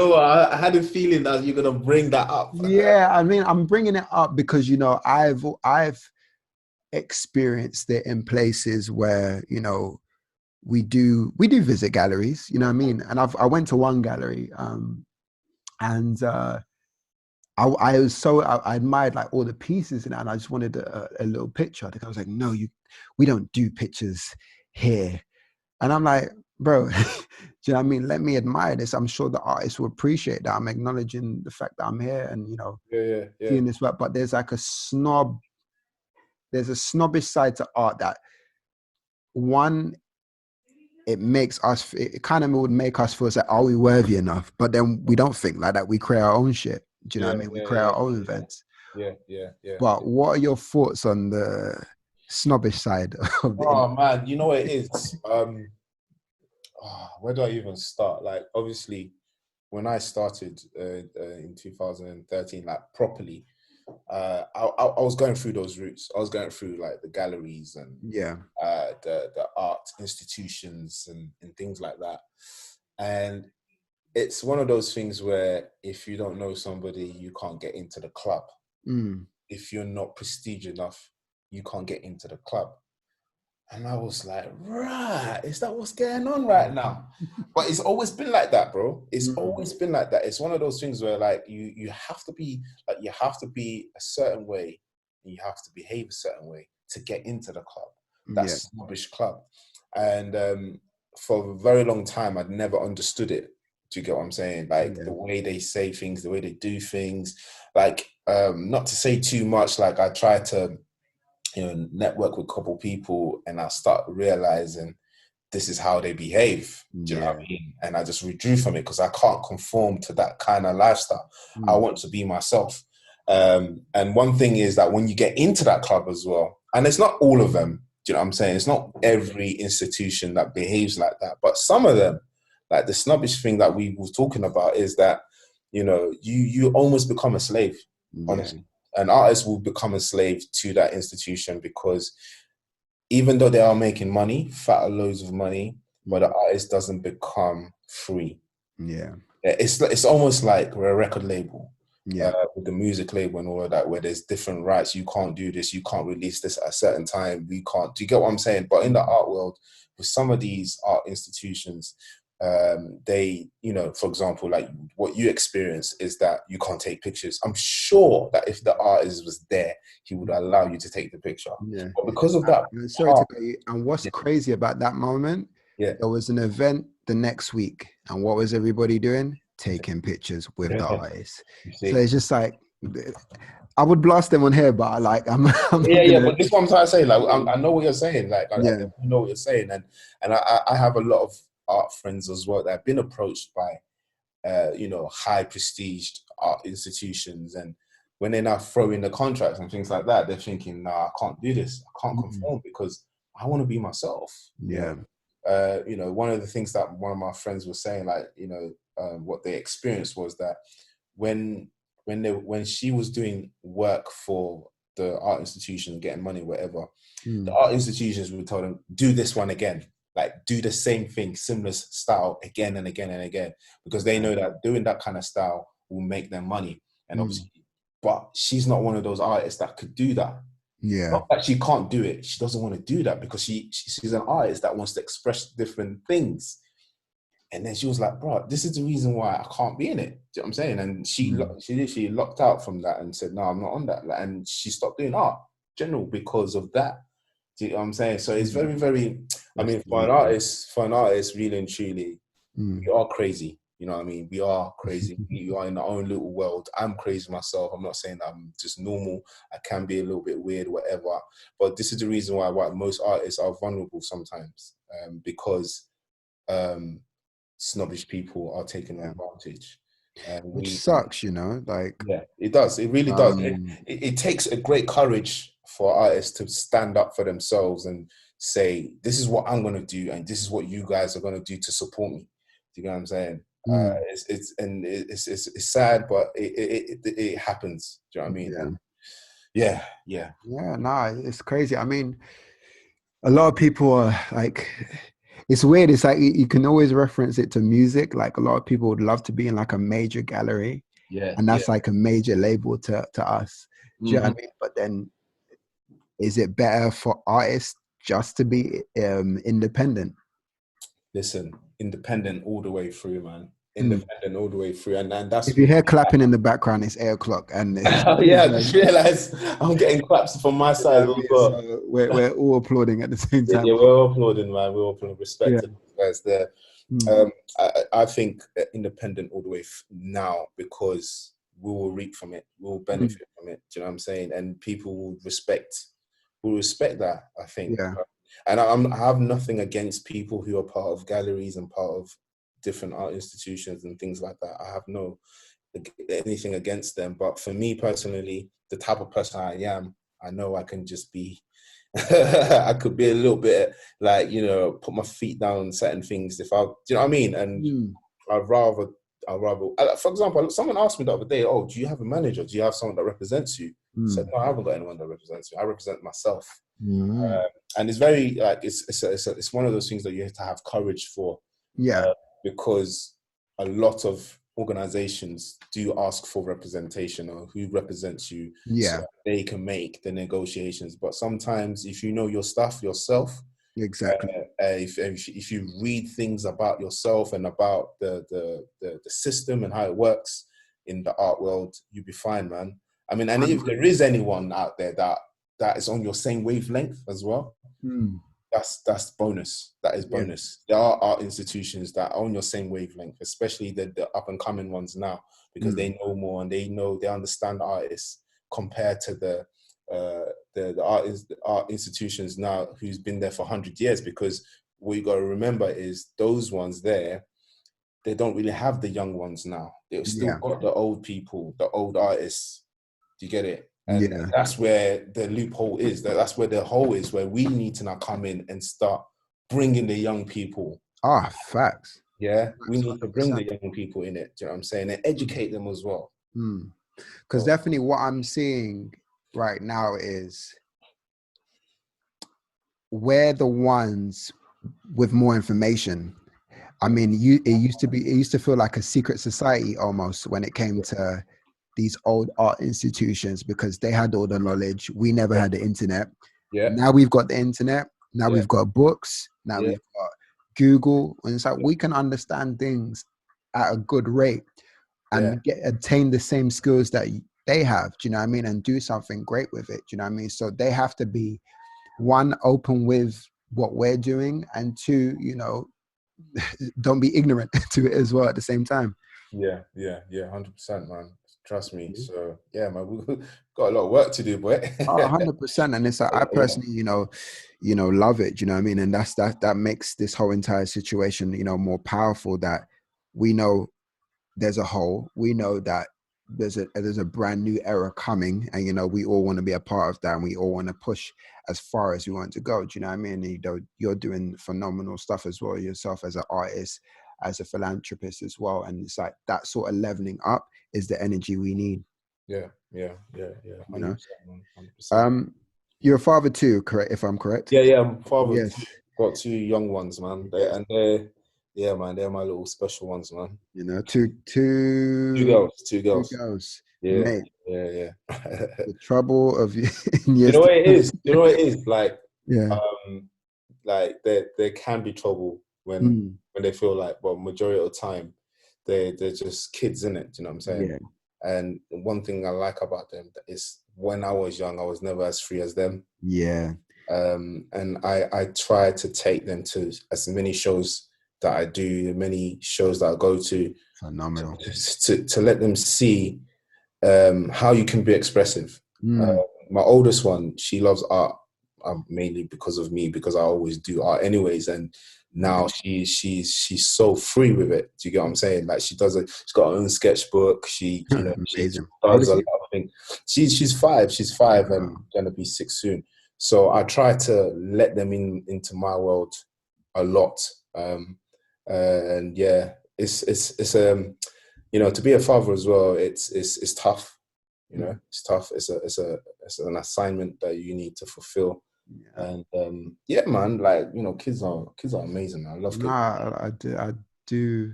What? I had a feeling that you're gonna bring that up. Yeah, I mean, I'm bringing it up because I've experienced it in places where we do visit galleries. You know what I mean? And I went to one gallery, and I was I admired like all the pieces in it, and I just wanted a little picture. I think I was like, no, we don't do pictures here. And I'm like, bro, do you know what I mean? Let me admire this. I'm sure the artist will appreciate that. I'm acknowledging the fact that I'm here and, seeing this work. But there's like there's a snobbish side to art that, one, it kind of would make us feel like, are we worthy enough? But then we don't think like that. We create our own shit. Do you know what I mean? We create our own events. Yeah. But what are your thoughts on the snobbish side of the Oh, man, you know what it is? Where do I even start? Like, obviously, when I started in 2013, like, properly, I was going through those routes. I was going through like the galleries and the art institutions and things like that. And it's one of those things where if you don't know somebody, you can't get into the club. If you're not prestige enough, you can't get into the club. And I was like, right, is that what's going on right now? But it's always been like that, bro. It's always been like that. It's one of those things where like you have to be a certain way, and you have to behave a certain way to get into the club. That's snobbish club. And for a very long time, I'd never understood it. Do you get what I'm saying? Like the way they say things, the way they do things. Like not to say too much, like I try to network with a couple people, and I start realizing this is how they behave. Do you know what I Yeah. mean? And I just withdrew from it because I can't conform to that kind of lifestyle. I want to be myself. And one thing is that when you get into that club as well, and it's not all of them, do you know what I'm saying? It's not every institution that behaves like that, but some of them, like the snobbish thing that we were talking about is that, you know, you almost become a slave, Yeah. honestly. An artist will become a slave to that institution because even though they are making money, fat loads of money, but the artist doesn't become free. Yeah. It's almost like a record label, Yeah. with the music label and all of that, where there's different rights. You can't do this. You can't release this at a certain time. We can't. Do you get what I'm saying? But in the art world, with some of these art institutions, they, you know, for example, like what you experience is that you can't take pictures. I'm sure that if the artist was there, he would allow you to take the picture. Yeah. But because of that Sorry to part, cut you. And what's yeah, crazy about that moment, yeah. there was an event the next week. And what was everybody doing? Taking pictures with the artist. You So see? it's just like, I would blast them on here, but I'm Yeah, not yeah, gonna. but this is what I'm trying to say. Like, I know what you're saying. Like, I Yeah. know what you're saying, and I have a lot of art friends as well that have been approached by, you know, high prestiged art institutions, and when they now throw in the contracts and things like that, they're thinking, "Nah, I can't do this. I can't conform because I want to be myself." Yeah. You know, one of the things that one of my friends was saying, like, you know, what they experienced was that when when she was doing work for the art institution, getting money, whatever, the art institutions would tell them, do this one again, like do the same thing, similar style again and again and again, because they know that doing that kind of style will make them money. And obviously, but she's not one of those artists that could do that. Yeah. Not that she can't do it, she doesn't want to do that because she's an artist that wants to express different things. And then she was like, bro, this is the reason why I can't be in it. Do you know what I'm saying? And she literally locked out from that and said, no, I'm not on that. And she stopped doing art general because of that. Do you know what I'm saying? So it's very, very, I That's mean, deep. for an artist, really and truly, we are crazy. You know what I mean? We are crazy. We are in our own little world. I'm crazy myself. I'm not saying that I'm just normal. I can be a little bit weird, whatever. But this is the reason why most artists are vulnerable sometimes, because snobbish people are taking advantage. Which sucks, you know, like, Yeah, it does. It really does. It takes a great courage for artists to stand up for themselves and say, this is what I'm going to do, and this is what you guys are going to do to support me. Do you know what I'm saying? It's sad, but it happens. Do you know what I mean? And yeah. Nah, it's crazy. I mean, a lot of people are like, it's weird. It's like you can always reference it to music. Like a lot of people would love to be in like a major gallery, and that's like a major label to us. Do you know what I mean? But then, is it better for artists just to be independent? Listen, independent all the way through, man. Independent all the way through, and that's If you hear clapping in the background, it's 8 o'clock, and yeah. I just realized I'm getting claps from my you know side what I as mean? well. So we're all applauding at the same Yeah, time. yeah, we're all applauding, man. We're all applauding. Respect Yeah. to the guys there. Mm. I think independent all the way now, because we will reap from it. We will benefit from it. Do you know what I'm saying? And people will respect that, I think. Yeah. And I have nothing against people who are part of galleries and part of different art institutions and things like that. I have no anything against them. But for me personally, the type of person I am, I know I can just be I could be a little bit like, you know, put my feet down on certain things if I, do you know what I mean? And I'd rather, for example, someone asked me the other day, oh, do you have a manager? Do you have someone that represents you? I said, no, I haven't got anyone that represents me. I represent myself. And it's very, like, it's one of those things that you have to have courage for. Yeah. Because a lot of organizations do ask for representation or who represents you, so that they can make the negotiations. But sometimes if you know your stuff yourself, Exactly. If you read things about yourself and about the system and how it works in the art world, you'll be fine, man. I mean, and if there is anyone out there that is on your same wavelength as well, that's bonus. That is bonus. There are art institutions that are on your same wavelength, especially the up and coming ones now, because they know more and they understand artists compared to the art institutions now who's been there for 100 years. Because what you got to remember is those ones there, they don't really have the young ones now. They've still Yeah. got the old people, the old artists. Do you get it? And Yeah. that's where the loophole is. That's where the hole is, where we need to now come in and start bringing the young people. Ah, facts. Yeah, we Facts, need to bring 100%. the young people in it. Do you know what I'm saying? And educate them as well. Because definitely what I'm seeing right now is we're the ones with more information. I mean, it used to feel like a secret society almost when it came to these old art institutions, because they had all the knowledge. We never had the internet. Yeah, Now we've got the internet. Now yeah, we've got books. Now yeah, we've got Google. And it's like we can understand things at a good rate yeah, and attain the same skills that they have. Do you know what I mean? And do something great with it. Do you know what I mean? So they have to be, one, open with what we're doing, and two, don't be ignorant to it as well at the same time. yeah, yeah, yeah, 100%, man. Trust me. So yeah, man, we've got a lot of work to do, boy. Oh, 100%. And it's like, I Yeah, personally, love it. You know what I mean? And that makes this whole entire situation, more powerful, that we know there's a hole. We know that there's a brand new era coming, and we all want to be a part of that, and we all want to push as far as we want to go. Do you know what I mean? And, you're doing phenomenal stuff as well yourself, as an artist, as a philanthropist as well. And it's like that sort of leveling up is the energy we need. yeah, yeah, yeah, yeah, You know. 100%, man, 100%. You're a father too, correct? If I'm correct. Yeah, yeah, I'm father of Yes. two, got two young ones, man. Yes. Yeah, man, they're my little special ones, man. Two Two two girls, two two girls. girls, Yeah, mate. yeah, yeah. The trouble of in You years know to what it come. is? You know what it is? Yeah. Like there can be trouble Mm. when they feel like, well, majority of the time they're just kids in it. Do you know what I'm saying? Yeah. And one thing I like about them is when I was young, I was never as free as them. Yeah. And I try to take them to as many shows that I do, many shows that I go to, Phenomenal. to let them see how you can be expressive. Mm. My oldest one, she loves art, mainly because of me, because I always do art anyways. And now she's so free with it. Do you get what I'm saying? Like she's got her own sketchbook. She Amazing. How old does is a she? lot of things. She's five. She's five and Wow. gonna be six soon. So I try to let them into my world a lot. And yeah, it's to be a father as well. It's tough. It's tough. It's an assignment that you need to fulfill. Yeah. And yeah, man, like kids are amazing, man. I love No, kids. I do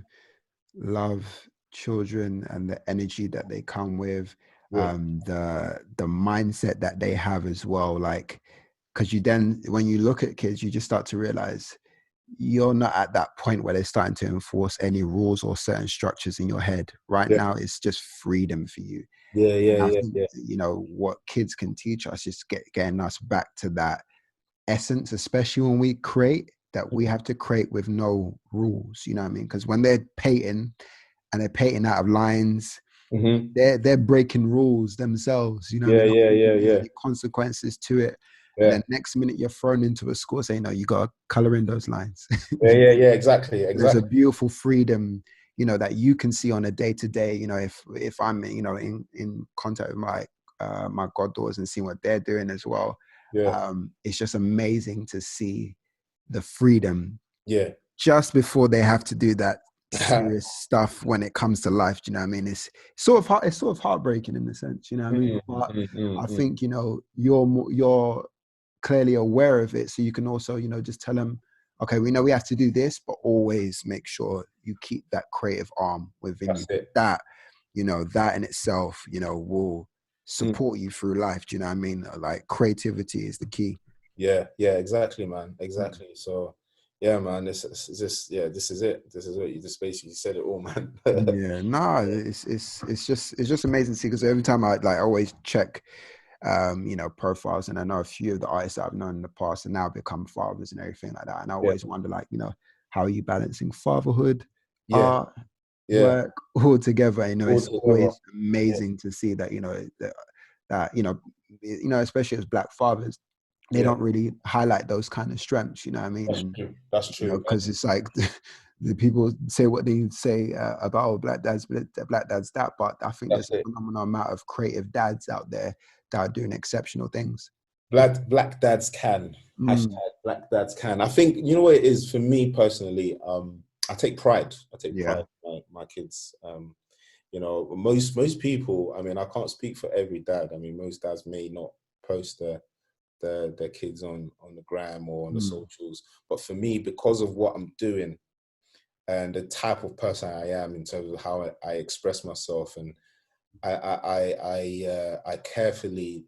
love children and the energy that they come with, Yeah. the mindset that they have as well. Like, because when you look at kids, you just start to realize you're not at that point where they're starting to enforce any rules or certain structures in your head. Right Yeah. now, it's just freedom for you. Yeah, yeah, And I yeah, think, yeah. what kids can teach us is getting us back to that essence, especially when we create, that we have to create with no rules. You know what I mean? Because when they're painting and they're painting out of lines, Mm-hmm. they're breaking rules themselves. You know what I Yeah, mean? Not yeah, yeah, thinking there's yeah, any consequences to it. And yeah, then next minute you're thrown into a school saying, no, you got to color in those lines. yeah, yeah, yeah. Exactly, There's a exactly. beautiful freedom, that you can see on a day to day. If I'm, in contact with my goddaughters and seeing what they're doing as well, Yeah, it's just amazing to see the freedom yeah. just before they have to do that serious stuff when it comes to life. Do you know what I mean? It's sort of heartbreaking in the sense, you know what I mean? Mm, But mm, I mm, mm. think, you're clearly aware of it. So you can also, just tell them, okay, we know we have to do this, but always make sure you keep that creative arm within you. That's it. That in itself, will Mm. support you through life. Do you know what I mean? Like, creativity is the key. Yeah, yeah, exactly, man. Exactly. So, yeah, man, this just yeah, this is it. This is it. You just basically said it all, man. Yeah, no, it's just amazing to see, because every time I always check profiles, and I know a few of the artists that I've known in the past and now become fathers and everything like that. And I Yeah, always wonder, like, how are you balancing fatherhood, yeah, art, yeah. work, all together? All It's together. always Yeah, amazing to see that, especially as Black fathers, they don't really highlight those kind of strengths, you know what I mean? That's And, true. That's you know, true. because it's like the people say what they say about black dads, black dads that, but I think That's there's a it. phenomenal amount of creative dads out there that are doing exceptional things. Black dads can. Mm, Hashtag black dads can. I think you know what it is for me personally. I take pride. I take yeah. pride in my kids. You know, most people. I mean, I can't speak for every dad. I mean, most dads may not post their kids on the gram or on the Mm, socials. But for me, because of what I'm doing and the type of person I am in terms of how I express myself, and I carefully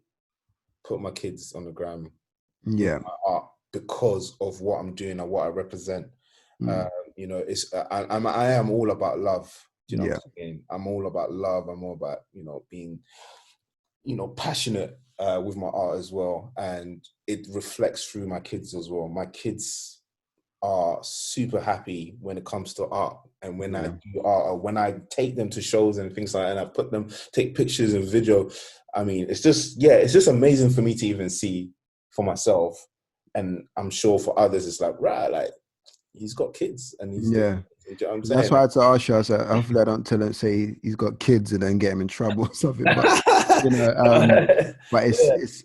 put my kids on the gram with yeah. my art because of what I'm doing and what I represent. Mm, You know, I am all about love. Do you know what yeah. I'm saying? I'm all about love. I'm all about being passionate with my art as well, and it reflects through my kids as well. My kids are super happy when it comes to art, and when I Yeah. do art, or when I take them to shows and things like that, and I take pictures and video. I mean, it's just amazing for me to even see for myself, and I'm sure for others, it's like, right, like he's got kids and he's doing. Yeah. Do you know what I'm That's saying? why I had to ask you. I said, hopefully, I don't tell him say he's got kids and then get him in trouble or something. But you know, but Yeah,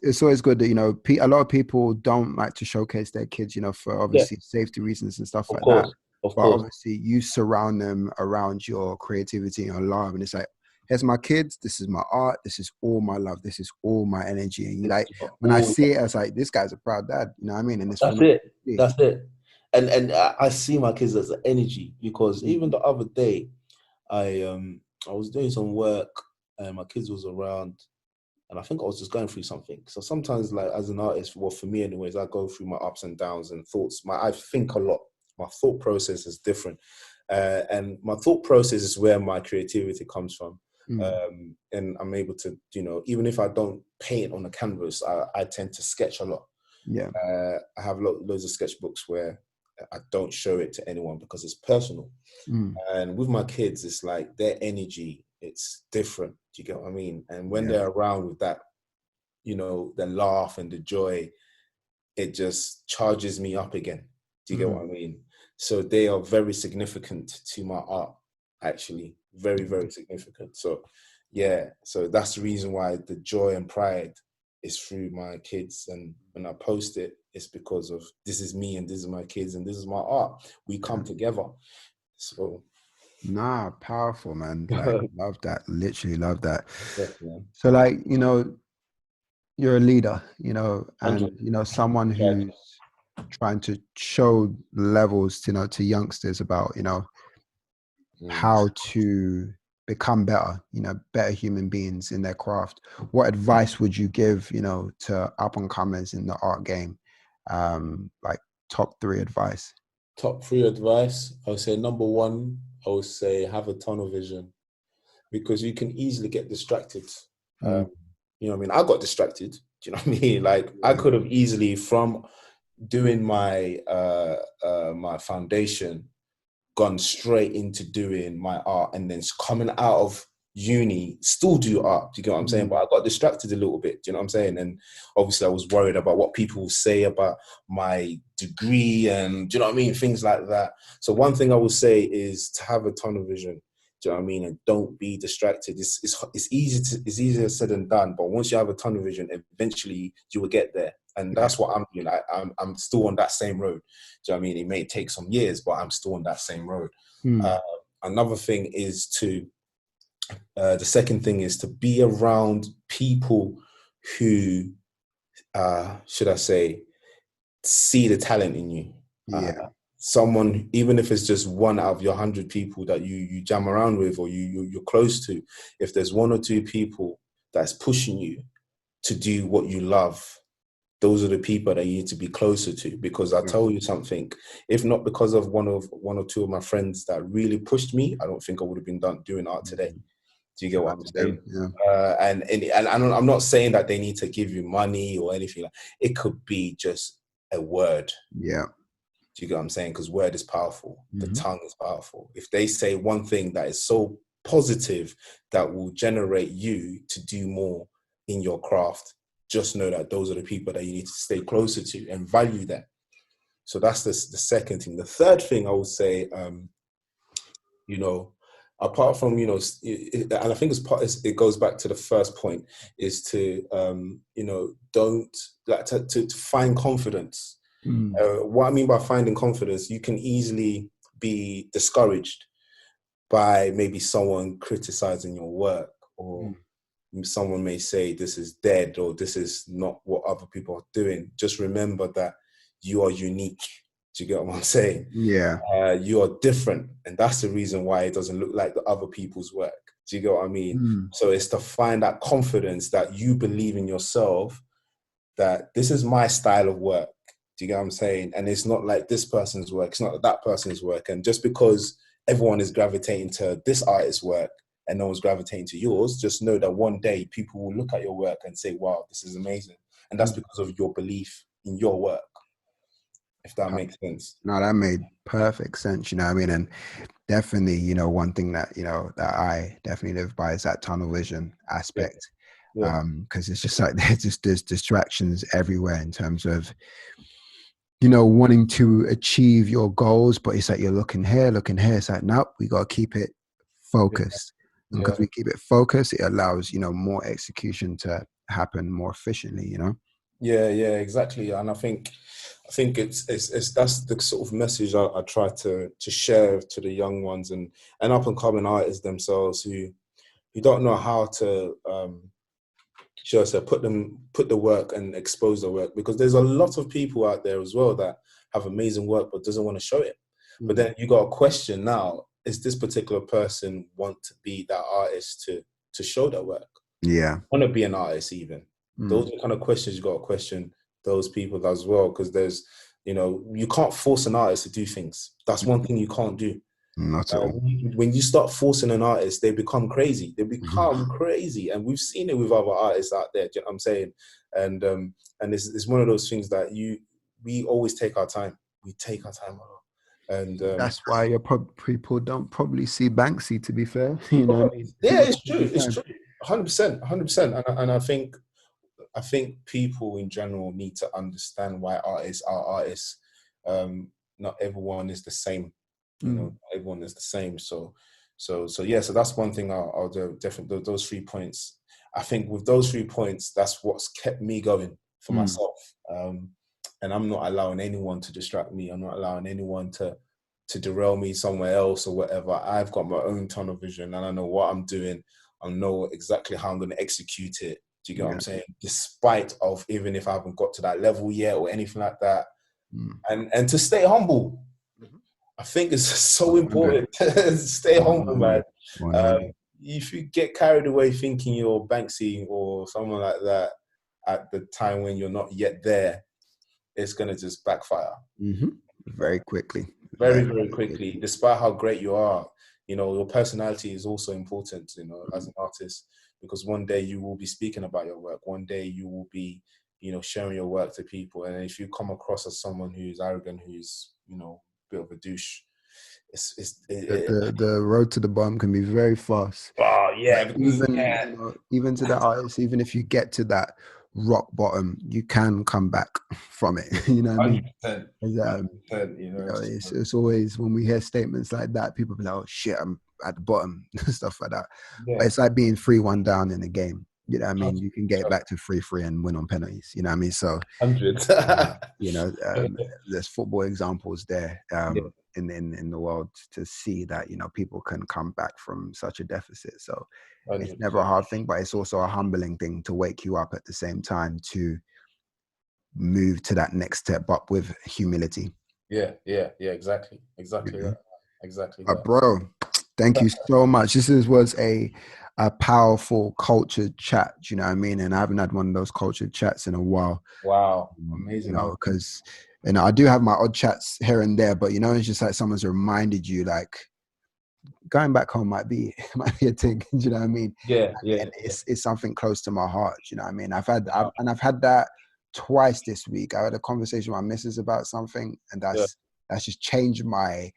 it's always good that a lot of people don't like to showcase their kids, for yeah, obviously safety reasons and stuff of like that. course, of But course. obviously, you surround them around your creativity and your love, and it's like, here's my kids. This is my art. This is all my love. This is all my energy. And you It's like when I all see it, I was like, this guy's a proud dad. You know what I mean? And it's That's phenomenal. it. To see. That's it. And I see my kids as an energy because Mm, even the other day, I was doing some work and my kids was around, and I think I was just going through something. So sometimes, like as an artist, well, for me anyways, I go through my ups and downs and thoughts. I think a lot. My thought process is different, and my thought process is where my creativity comes from. mm, And I'm able to, even if I don't paint on a canvas, I tend to sketch a lot. yeah. I have loads of sketchbooks where I don't show it to anyone because it's personal. Mm, And with my kids, it's like their energy, it's different. Do you get what I mean? And when yeah. they're around with that, the laugh and the joy, it just charges me up again. Do you get what Mm, I mean? So they are very significant to my art, actually. Very, very significant. So yeah, so that's the reason why the joy and pride is through my kids. And when I post it, it's because of this is me and this is my kids and this is my art. We yeah. come together. So Nah, powerful, man. Like, love that. Literally love that. yes, man. So, like, you're a leader, and 100. someone who's trying to show levels, to youngsters about, Mm. how to become better, better human beings in their craft. What advice would you give, to up and comers in the art game? Like top three advice. Top three advice, I would say number one, I would say have a tunnel vision because you can easily get distracted. Mm, You know what I mean? I got distracted. Do you know what I mean? Like I yeah, could have easily from doing my foundation gone straight into doing my art and then coming out of uni still do art. Do you get what I'm saying? mm, But I got distracted a little bit. Do you know what I'm saying? And obviously I was worried about what people will say about my degree and do you know what I mean? Things like that. So one thing I would say is to have a tunnel vision. Do you know what I mean? And don't be distracted. It's it's easier said than done. But once you have a tunnel vision, eventually you will get there. And yeah, that's what I'm doing. I'm still on that same road. Do you know what I mean? It may take some years, but I'm still on that same road. mm, Uh, Another thing is the second thing is to be around people who, should I say, see the talent in you. Uh, yeah, Someone, even if it's just one out of your 100 people that you jam around with or you're close to, if there's one or two people that's pushing you to do what you love, those are the people that you need to be closer to. Because I'll yeah. tell you something, if not because of one or two of my friends that really pushed me, I don't think I would have been doing art today. Mm, Do you get what I'm saying? 100%. Yeah, And I'm not saying that they need to give you money or anything. It could be just a word. yeah. Do you get what I'm saying? Because word is powerful. The Hmm. tongue is powerful. If they say one thing that is so positive that will generate you to do more in your craft, just know that those are the people that you need to stay closer to and value them. So that's the second thing. The third thing I would say, you know, apart from, you know, and I think it goes back to the first point, is to, you know, don't like to find confidence. What I mean by finding confidence, you can easily be discouraged by maybe someone criticizing your work, or someone may say this is dead, or this is not what other people are doing. Just remember that you are unique. Do you get what I'm saying? Yeah. You are different, and that's the reason why it doesn't look like the other people's work. Do you get what I mean? So it's to find that confidence that you believe in yourself, that this is my style of work. Do you get what I'm saying? And it's not like this person's work. It's not like that person's work. And just because everyone is gravitating to this artist's work and no one's gravitating to yours, just know that one day people will look at your work and say, wow, this is amazing. And that's because of your belief in your work, if that makes sense. No, that made perfect sense, you know what I mean? And definitely, you know, one thing that, you know, that I definitely live by is that tunnel vision aspect. Because it's just like there's distractions everywhere in terms of, you know, wanting to achieve your goals, but it's like you're looking here. It's like, nope, we got to keep it focused. And because we keep it focused, it allows, you know, more execution to happen more efficiently, you know? Yeah, exactly. And I think it's that's the sort of message I try to share to the young ones and up and coming artists themselves who don't know how to put the work and expose the work, because there's a lot of people out there as well that have amazing work but doesn't want to show it. But then you got a question now: is this particular person want to be that artist to show their work? Yeah, Want to be an artist even? Those are the kind of questions you got to question those people as well, because there's, you know, you can't force an artist to do things. That's one thing you can't do. not at all. When you start forcing an artist, they become crazy. Crazy, and we've seen it with other artists out there. Do you know what I'm saying? And it's one of those things that we always take our time. We take our time a lot. And that's why your people don't probably see Banksy, to be fair. You know what I mean? Yeah, it's true. It's true. 100%. And I think people in general need to understand why artists are artists. Not everyone is the same. You know, everyone is the same. So yeah. So that's one thing I'll do. Definitely those 3 points. I think with those 3 points, that's what's kept me going for myself. And I'm not allowing anyone to distract me. I'm not allowing anyone to derail me somewhere else or whatever. I've got my own tunnel vision, and I know what I'm doing. I know exactly how I'm going to execute it. Do you get what I'm saying? Despite of even if I haven't got to that level yet or anything like that. And to stay humble. I think it's so important to stay humble, man. If you get carried away thinking you're Banksy or someone like that at the time when you're not yet there, it's going to just backfire. Very quickly. Very, very quickly. Despite how great you are, you know, your personality is also important, you know, as an artist, because one day you will be speaking about your work. One day you will be, you know, sharing your work to people. And if you come across as someone who's arrogant, who's, you know, a bit of a douche, the road to the bottom can be very fast. Oh yeah, like even you know, even to the artist, even if you get to that rock bottom, you can come back from it. You know what I mean? 100%, you know, it's always when we hear statements like that, people be like, "Oh shit, I'm at the bottom," stuff like that. Yeah. But it's like being 3-1 down in the game. You know what I mean? You can get it back to 3-3 and win on penalties. You know what I mean? So, 100. You know, there's football examples there in the world to see that, you know, people can come back from such a deficit. So 100%. It's never a hard thing, but it's also a humbling thing to wake you up at the same time to move to that next step up with humility. Yeah, exactly. Exactly. Bro, thank you so much. This was a powerful cultured chat, you know what I mean? And I haven't had one of those cultured chats in a while. Wow, amazing. You know, because, you know, I do have my odd chats here and there, but, you know, it's just like someone's reminded you, like, going back home might be a thing. Do you know what I mean? Yeah. And it's something close to my heart. You know what I mean? I've had that twice this week. I had a conversation with my missus about something, and that's just changed my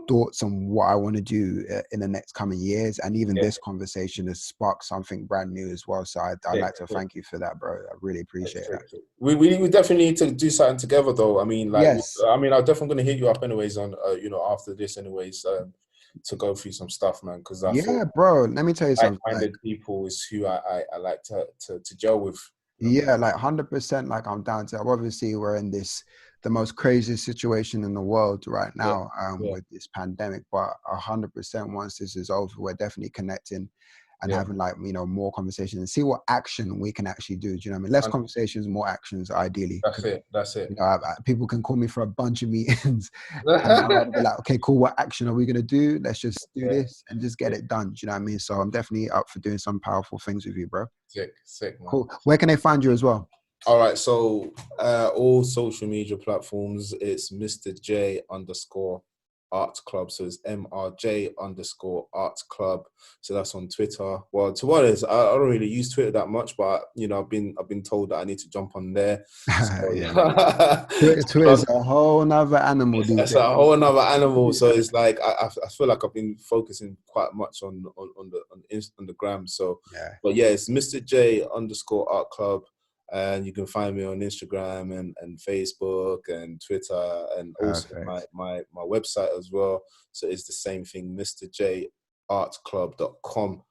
thoughts on what I want to do in the next coming years. And even Yeah. this conversation has sparked something brand new as well. So I'd Yeah, like to thank you for that, bro. I really appreciate that. We definitely need to do something together, though. I mean, like, Yes. I'm definitely going to hit you up anyways on, after this, anyways, to go through some stuff, man. Because I feel Yeah, bro. Let me tell you something. Like, like-minded people is who I like to gel with. You know? yeah, like 100%. Like I'm down to. Obviously, we're in the most craziest situation in the world right Yeah, now, yeah, with this pandemic. But 100%, once this is over, we're definitely connecting and yeah. having, like, more conversations and see what action we can actually do. Do you know what I mean? Less And conversations, more actions, ideally. that's it. That's it. People can call me for a bunch of meetings, and I'd rather be like, okay, cool. What action are we gonna do? Let's just do Yeah, this and just get yeah. it done. Do you know what I mean? So I'm definitely up for doing some powerful things with you, bro. Sick, man. Cool. Where can they find you as well? All right, so all social media platforms, it's Mr. J _ Art Club. So it's MRJ _ Art Club. So that's on Twitter. Well, to be honest, I don't really use Twitter that much, but I've been told that I need to jump on there. So Yeah, Twitter's a whole nother animal these it's a days. whole another animal. So it's like I feel like I've been focusing quite much on the gram. So, Yeah, but yeah, it's Mr. J _ Art Club. And you can find me on Instagram and Facebook and Twitter, and also perfect. my website as well. So it's the same thing, mrjartclub.com.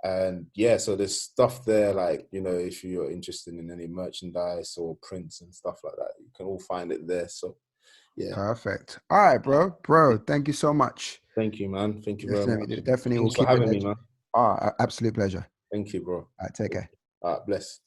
And yeah, so there's stuff there, like, if you're interested in any merchandise or prints and stuff like that, you can all find it there. So yeah. Perfect. All right, bro. Bro, thank you so much. Thank you, man. Thank you very Definitely, much. definitely will Thanks for keep it having me, there. man. Ah, absolute pleasure. Thank you, bro. All right, take care. Bless.